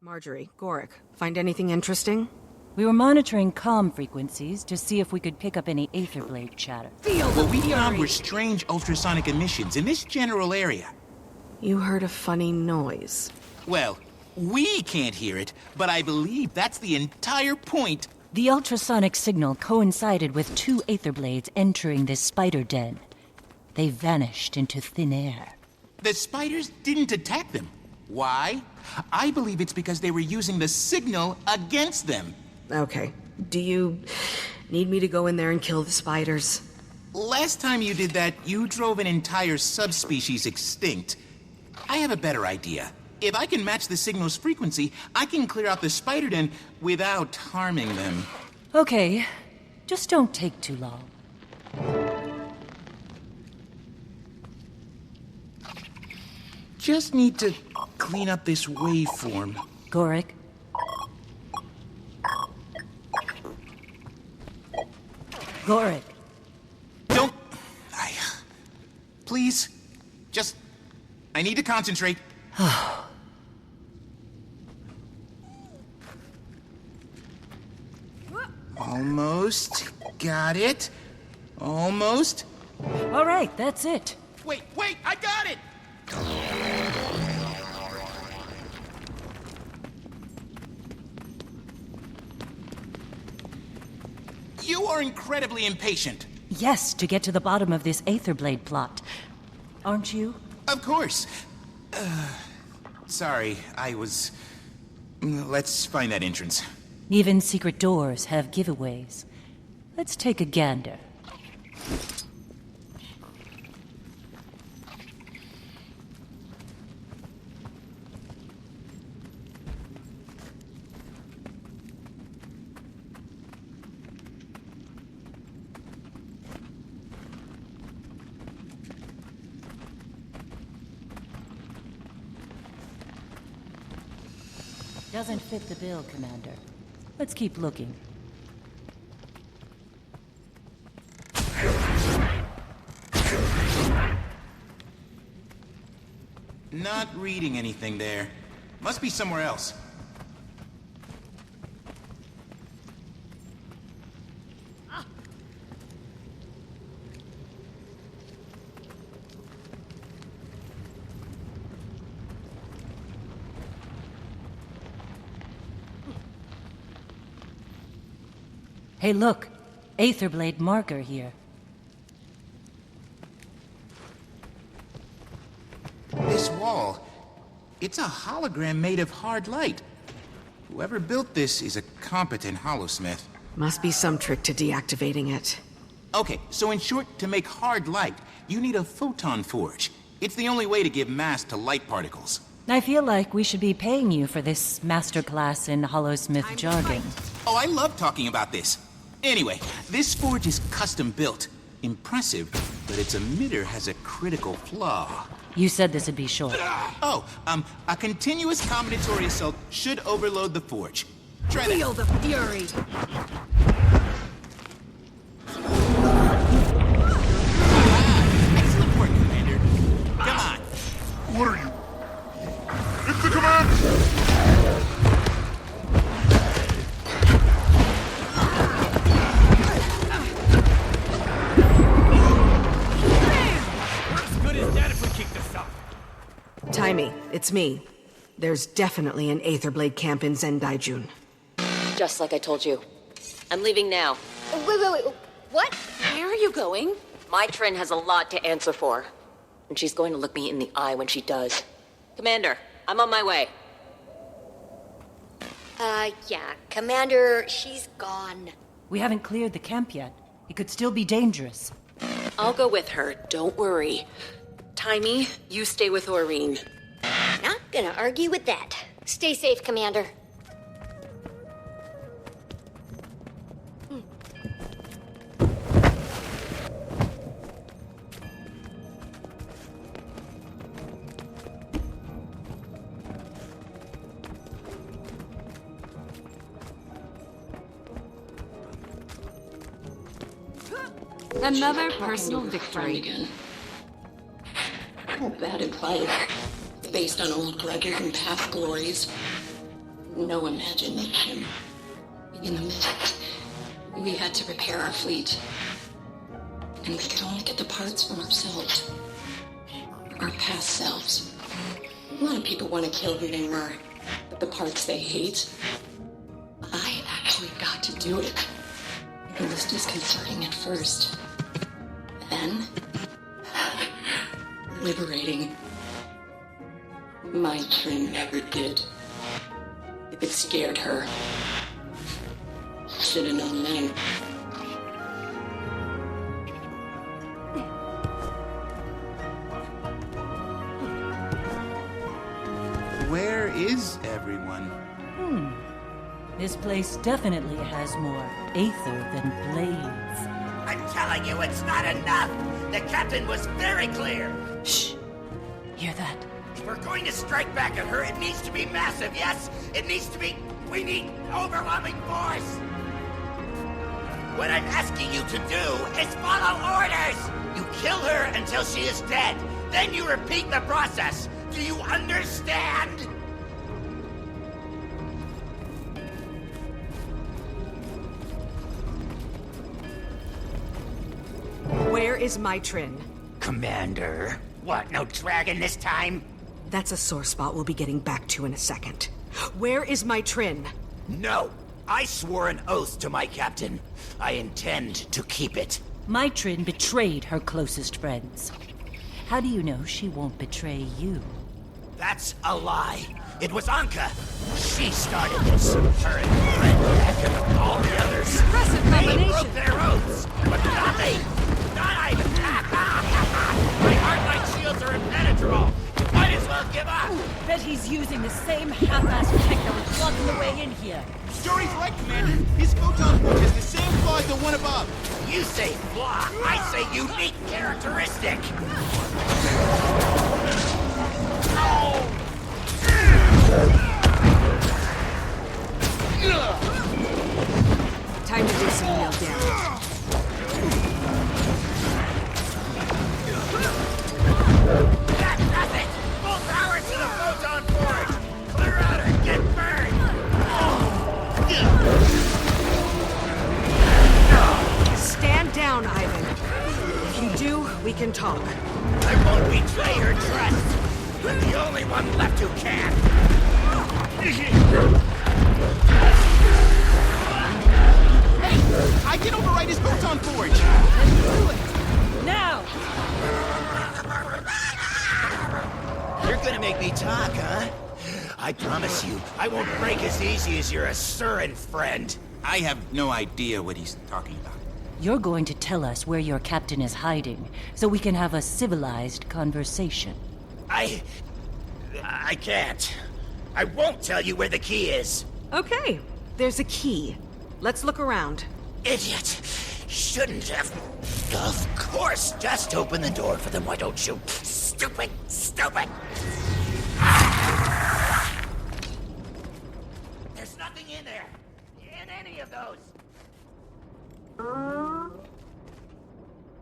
Marjorie, Gorik, find anything interesting? We were monitoring comm frequencies to see if we could pick up any Aetherblade chatter. What we found were strange ultrasonic emissions in this general area. You heard a funny noise. Well, we can't hear it, but I believe that's the entire point. The ultrasonic signal coincided with 2 Aetherblades entering this spider den. They vanished into thin air. The spiders didn't attack them. Why? I believe it's because they were using the signal against them. Okay. Do you need me to go in there and kill the spiders? Last time you did that, you drove an entire subspecies extinct. I have a better idea. If I can match the signal's frequency, I can clear out the spider den without harming them. Okay, just don't take too long. Just need to clean up this waveform. Gorik? Gorik. Don't... Please, just... I need to concentrate. Almost. Got it. Almost. All right, that's it. Wait, I got it! You are incredibly impatient. Yes, to get to the bottom of this Aetherblade plot. Aren't you? Of course. Sorry, Let's find that entrance. Even secret doors have giveaways. Let's take a gander. Doesn't fit the bill, Commander. Let's keep looking. Not reading anything there. Must be somewhere else. Hey, look! Aetherblade marker here. This wall, it's a hologram made of hard light. Whoever built this is a competent holosmith. Must be some trick to deactivating it. Okay, so in short, to make hard light, you need a photon forge. It's the only way to give mass to light particles. I feel like we should be paying you for this masterclass in holosmith jargon. Oh, I love talking about this. Anyway, this forge is custom built. Impressive, but its emitter has a critical flaw. You said this would be short. Oh, a continuous combinatorial assault should overload the forge. Try that. Feel the fury! Excellent work, Commander. Come on. What are you? It's the command! Timey, it's me. There's definitely an Aetherblade camp in Zendaijun. Just like I told you. I'm leaving now. Wait. What? Where are you going? My friend has a lot to answer for. And she's going to look me in the eye when she does. Commander, I'm on my way. Yeah. Commander, she's gone. We haven't cleared the camp yet. It could still be dangerous. I'll go with her, don't worry. Timey, you stay with Aurene. Not gonna argue with that. Stay safe, Commander. Another personal victory. Again. How bad it life, based on old grudges and past glories. no imagination. In the minute, we had to repair our fleet. And we could only get the parts from ourselves. Our past selves. A lot of people want to kill who they were, but the parts they hate, I actually got to do it. It was disconcerting at first. Then, liberating. My Trin never did. It scared her. Should have known then. Where is everyone? This place definitely has more aether than blades. I'm telling you, it's not enough! The captain was very clear! Shh! Hear that? If we're going to strike back at her, it needs to be massive, yes? It needs to be... We need overwhelming force! What I'm asking you to do is follow orders! You kill her until she is dead. Then you repeat the process. Do you understand? Where is my Trin? Commander. What, no dragon this time? That's a sore spot we'll be getting back to in a second. Where is my Trin? No. I swore an oath to my captain. I intend to keep it. My Trin betrayed her closest friends. How do you know she won't betray you? That's a lie. It was Anka. She started this. Her and Red and all the others. Impressive combination. They broke their oaths, but not me. Not Ivan. My heartlight shields are impenetrable. Might as well give up. Bet he's using the same half-assed tech that was blocking the way in here. Story's right, Commander. His photon forge is the same flaw as the one above. You say flaw, I say unique characteristic. Time to do some real damage. That does it! Full power to the photon forge! Clear out or get burned! Stand down, Ivan. If you do, we can talk. I won't betray her trust. I'm the only one left who can. Hey! I can override his photon forge! Let's do it! Now! You're gonna make me talk, huh? I promise you, I won't break as easy as your Asuran friend. I have no idea what he's talking about. You're going to tell us where your captain is hiding, so we can have a civilized conversation. I can't. I won't tell you where the key is. Okay, there's a key. Let's look around. Idiot. Shouldn't have. Of course, just open the door for them, why don't you? Stupid. There's nothing in there. In any of those.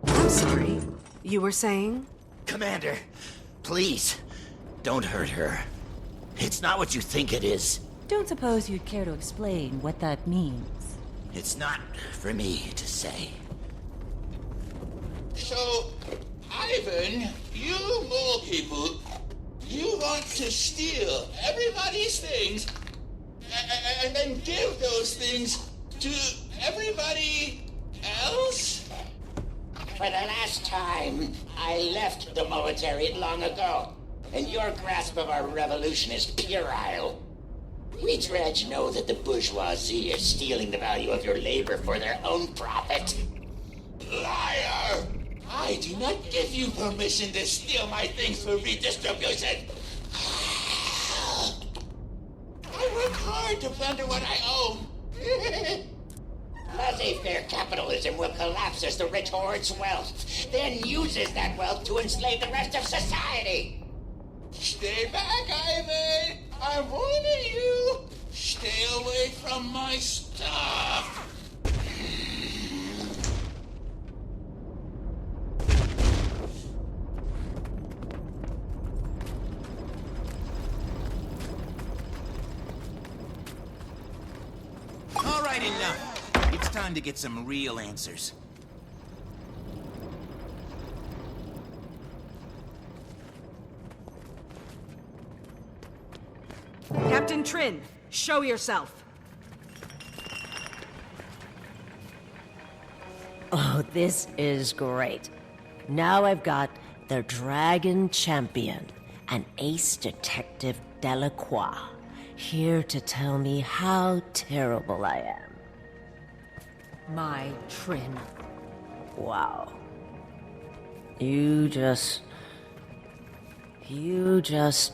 I'm sorry. You were saying? Commander, please, don't hurt her. It's not what you think it is. Don't suppose you'd care to explain what that means? It's not for me to say. So, Ivan, you mole people, you want to steal everybody's things and then give those things to everybody else? For the last time, I left the military long ago, and your grasp of our revolution is puerile. We dredge know that the bourgeoisie is stealing the value of your labor for their own profit. Liar! I do not give you permission to steal my things for redistribution. I work hard to plunder what I own. Laissez-faire capitalism will collapse as the rich hoards wealth, then uses that wealth to enslave the rest of society. Stay back, Ivan! I'm warning you! Stay away from my stuff! right, enough. It's time to get some real answers. Captain Trin, show yourself. Oh, this is great. Now I've got the Dragon Champion, an ace detective Delacroix, here to tell me how terrible I am. My Trin. Wow. You just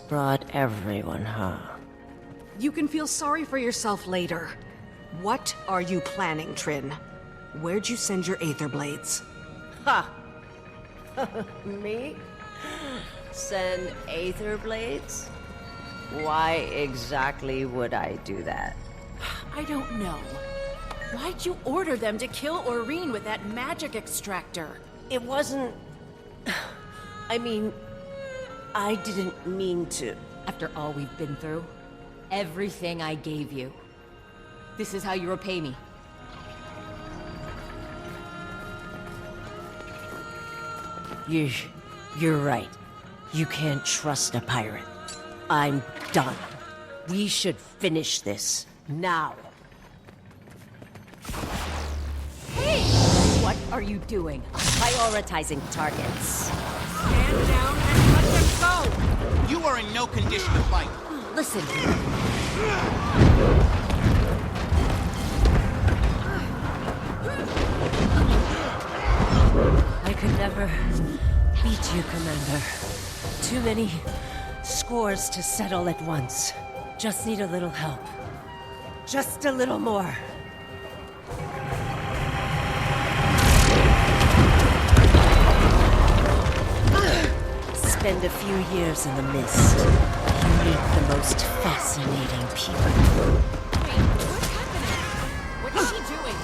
brought everyone, huh? You can feel sorry for yourself later. What are you planning, Trin? Where'd you send your Aether Blades? Ha! Me? Send Aether Blades? Why exactly would I do that? I don't know. Why'd you order them to kill Aurene with that magic extractor? It wasn't... I mean, I didn't mean to. After all we've been through, everything I gave you, this is how you repay me. You're right. You can't trust a pirate. I'm done. We should finish this, now. Hey! What are you doing? Prioritizing targets. Stand down and let them go! You are in no condition to fight. Listen. I could never beat you, Commander. Too many scores to settle at once. Just need a little help. Just a little more. Spend a few years in the mist. You meet the most fascinating people. Wait, what's happening? What is she doing?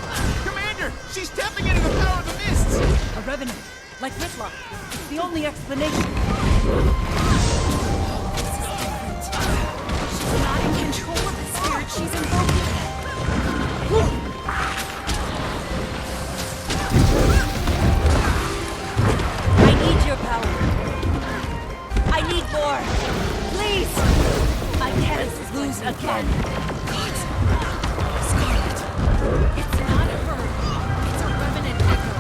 Commander, she's tapping into the power of the mists! A revenant, like Whitlock. It's the only explanation. She's not in control of the spirit she's invoking. I need your power. I need more. Please! I can't lose again. Scarlet. It's not her. It's a revenant echo.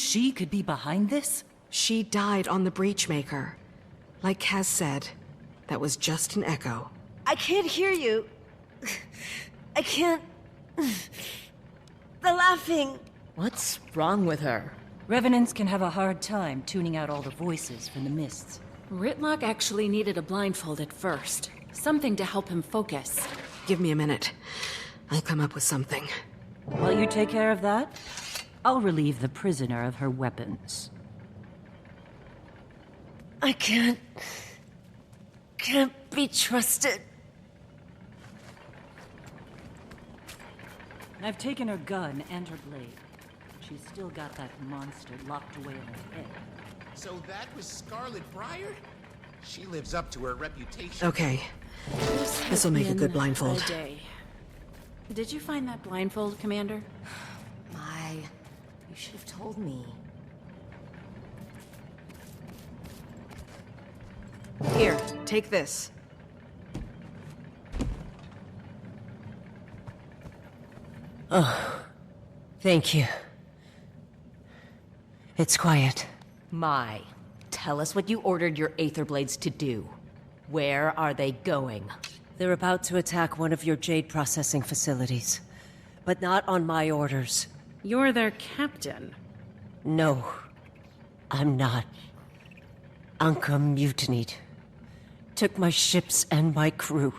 she could be behind this? She died on the Breachmaker. Like Kaz said, that was just an echo. I can't hear you. I can't... The laughing... What's wrong with her? Revenants can have a hard time tuning out all the voices from the mists. Ritlock actually needed a blindfold at first. Something to help him focus. Give me a minute. I'll come up with something. While you take care of that, I'll relieve the prisoner of her weapons. I can't be trusted. I've taken her gun and her blade. She's still got that monster locked away in her head. So that was Scarlet Briar? She lives up to her reputation. Okay. This'll make a good blindfold. Did you find that blindfold, Commander? My... You should have told me. Here, take this. Oh, thank you. It's quiet. Mai, tell us what you ordered your Aether Blades to do. Where are they going? They're about to attack one of your jade processing facilities. But not on my orders. You're their captain. No, I'm not. Anka mutinied. Took my ships and my crew.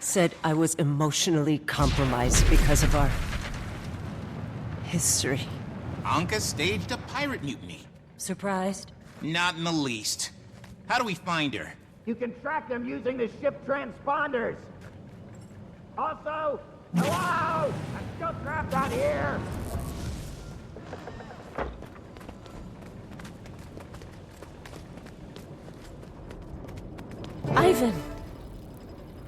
Said I was emotionally compromised because of our... history. Anka staged a pirate mutiny. Surprised? Not in the least. How do we find her? You can track them using the ship transponders. Also, hello! I'm still trapped out here! Ivan!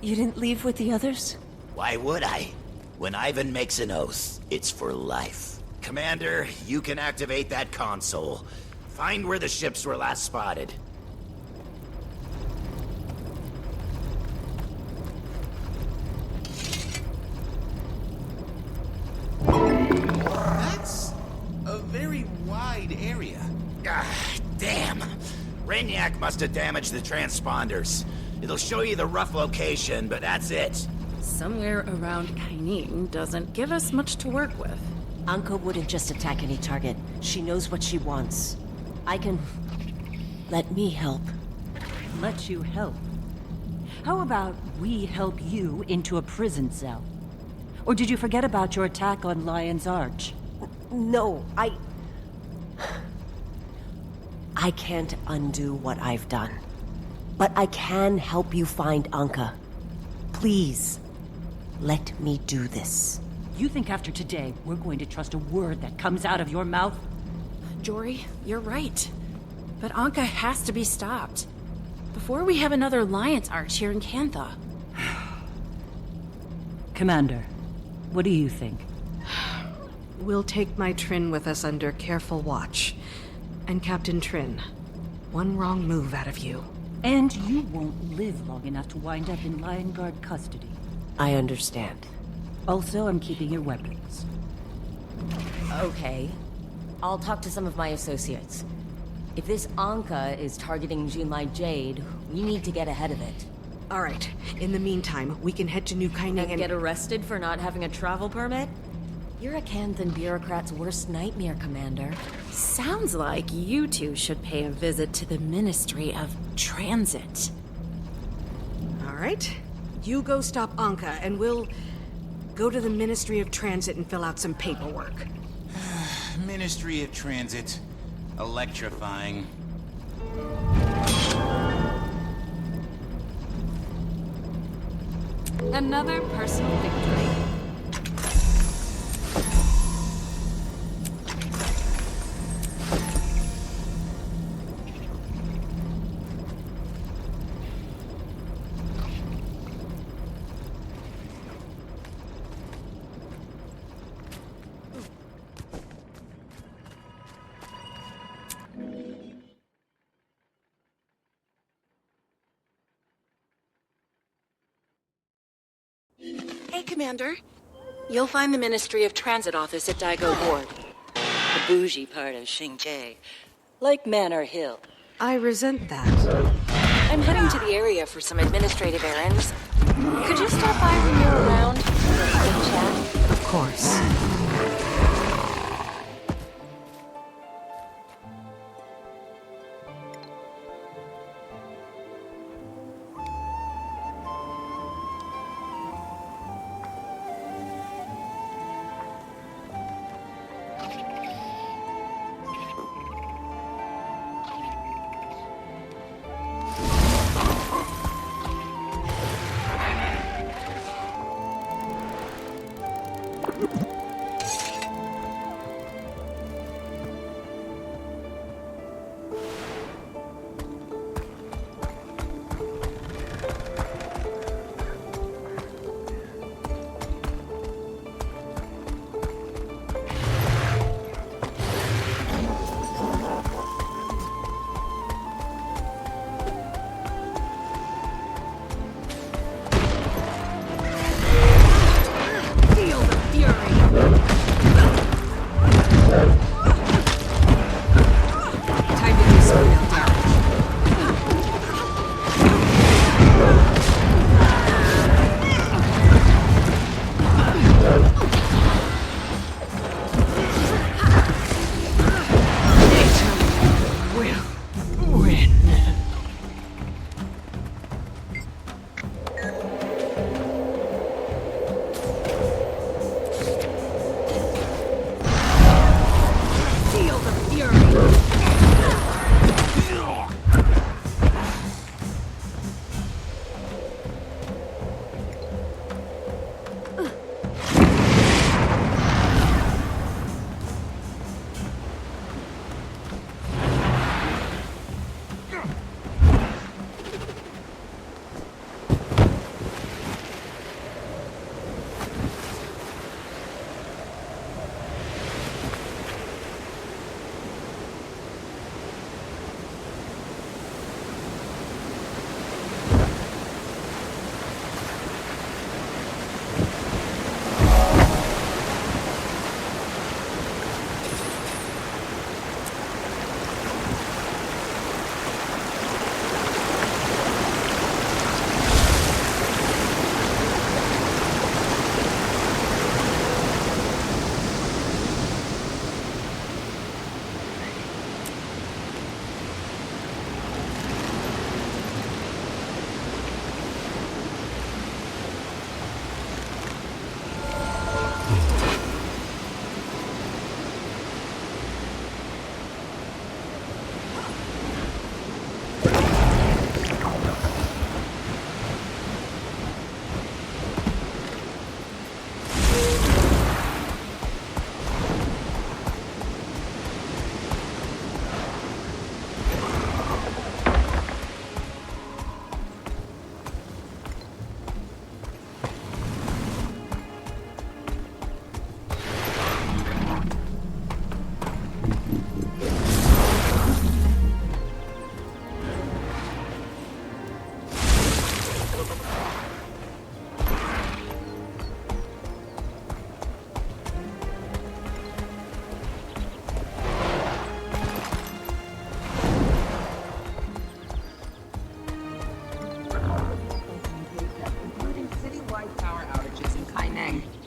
You didn't leave with the others? Why would I? When Ivan makes an oath, it's for life. Commander, you can activate that console. Find where the ships were last spotted. That's a very wide area. Ah, damn. Rainiac must have damaged the transponders. It'll show you the rough location, but that's it. Somewhere around Kainin doesn't give us much to work with. Anka wouldn't just attack any target. She knows what she wants. I can... Let me help. Let you help? How about we help you into a prison cell? Or did you forget about your attack on Lion's Arch? No, I can't undo what I've done. But I can help you find Anka. Please, let me do this. You think after today, we're going to trust a word that comes out of your mouth? Jory, you're right. But Anka has to be stopped. Before we have another Lion's Arch here in Cantha. Commander, what do you think? We'll take my Trin with us under careful watch. And Captain Trin, one wrong move out of you. And you won't live long enough to wind up in Lion Guard custody. I understand. Also, I'm keeping your weapons. Okay. I'll talk to some of my associates. If this Anka is targeting Junlai Jade, we need to get ahead of it. All right. In the meantime, we can head to New Kainin and get arrested for not having a travel permit? You're a Canthan bureaucrat's worst nightmare, Commander. Sounds like you two should pay a visit to the Ministry of Transit. All right. You go stop Anka, and we'll go to the Ministry of Transit and fill out some paperwork. Ministry of Transit. Electrifying. Another personal victory. Hey, Commander. You'll find the Ministry of Transit office at Daigo Ward. The bougie part of Xingzhou. Like Manor Hill. I resent that. I'm heading to the area for some administrative errands. Could you stop by when you're around for a quick chat? Of course.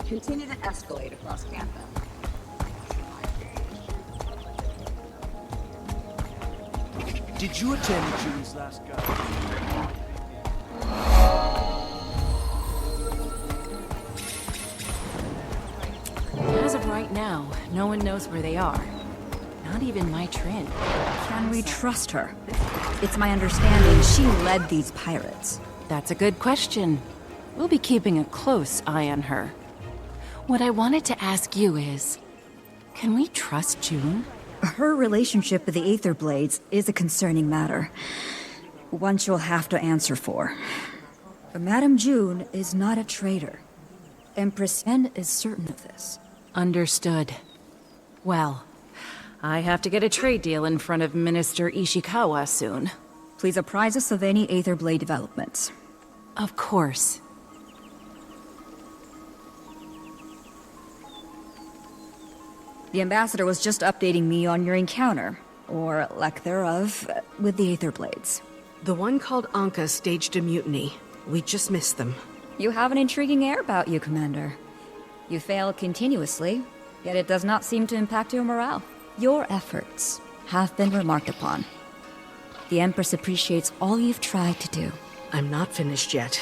Continue to escalate across campus. Did you attend June's last gathering? As of right now, no one knows where they are. Not even my Trin. Can we trust her? It's my understanding she led these pirates. That's a good question. We'll be keeping a close eye on her. What I wanted to ask you is, can we trust June? Her relationship with the Aether Blades is a concerning matter. One she'll have to answer for. Madame June is not a traitor. Empress N is certain of this. Understood. Well, I have to get a trade deal in front of Minister Ishikawa soon. Please apprise us of any Aether Blade developments. Of course. The ambassador was just updating me on your encounter, or lack thereof, with the Aetherblades. The one called Anka staged a mutiny. We just missed them. You have an intriguing air about you, Commander. You fail continuously, yet it does not seem to impact your morale. Your efforts have been remarked upon. The Empress appreciates all you've tried to do. I'm not finished yet.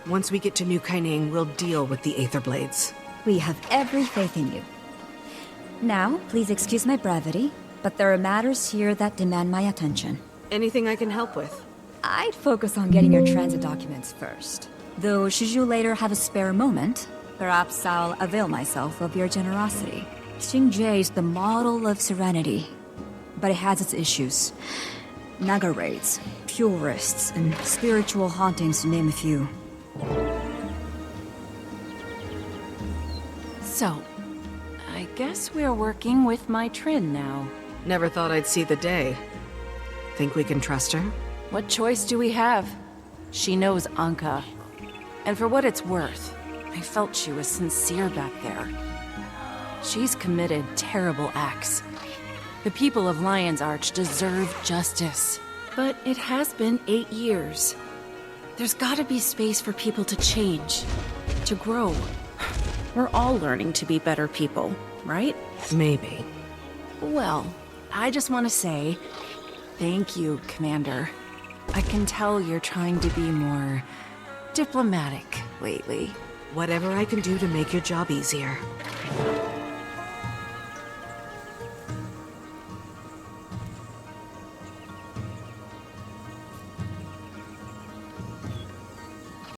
Once we get to New Kaining, we'll deal with the Aetherblades. We have every faith in you. Now, please excuse my brevity, but there are matters here that demand my attention. Anything I can help with? I'd focus on getting your transit documents first. Though, should you later have a spare moment, perhaps I'll avail myself of your generosity. Xingjie is the model of serenity, but it has its issues. Naga raids, purists, and spiritual hauntings, to name a few. So, I guess we're working with my Trin now. Never thought I'd see the day. Think we can trust her? What choice do we have? She knows Anka. And for what it's worth, I felt she was sincere back there. She's committed terrible acts. The people of Lion's Arch deserve justice. But it has been 8 years. There's gotta be space for people to change, to grow. We're all learning to be better people, right? Maybe. Well, I just want to say, thank you, Commander. I can tell you're trying to be more diplomatic lately. Whatever I can do to make your job easier.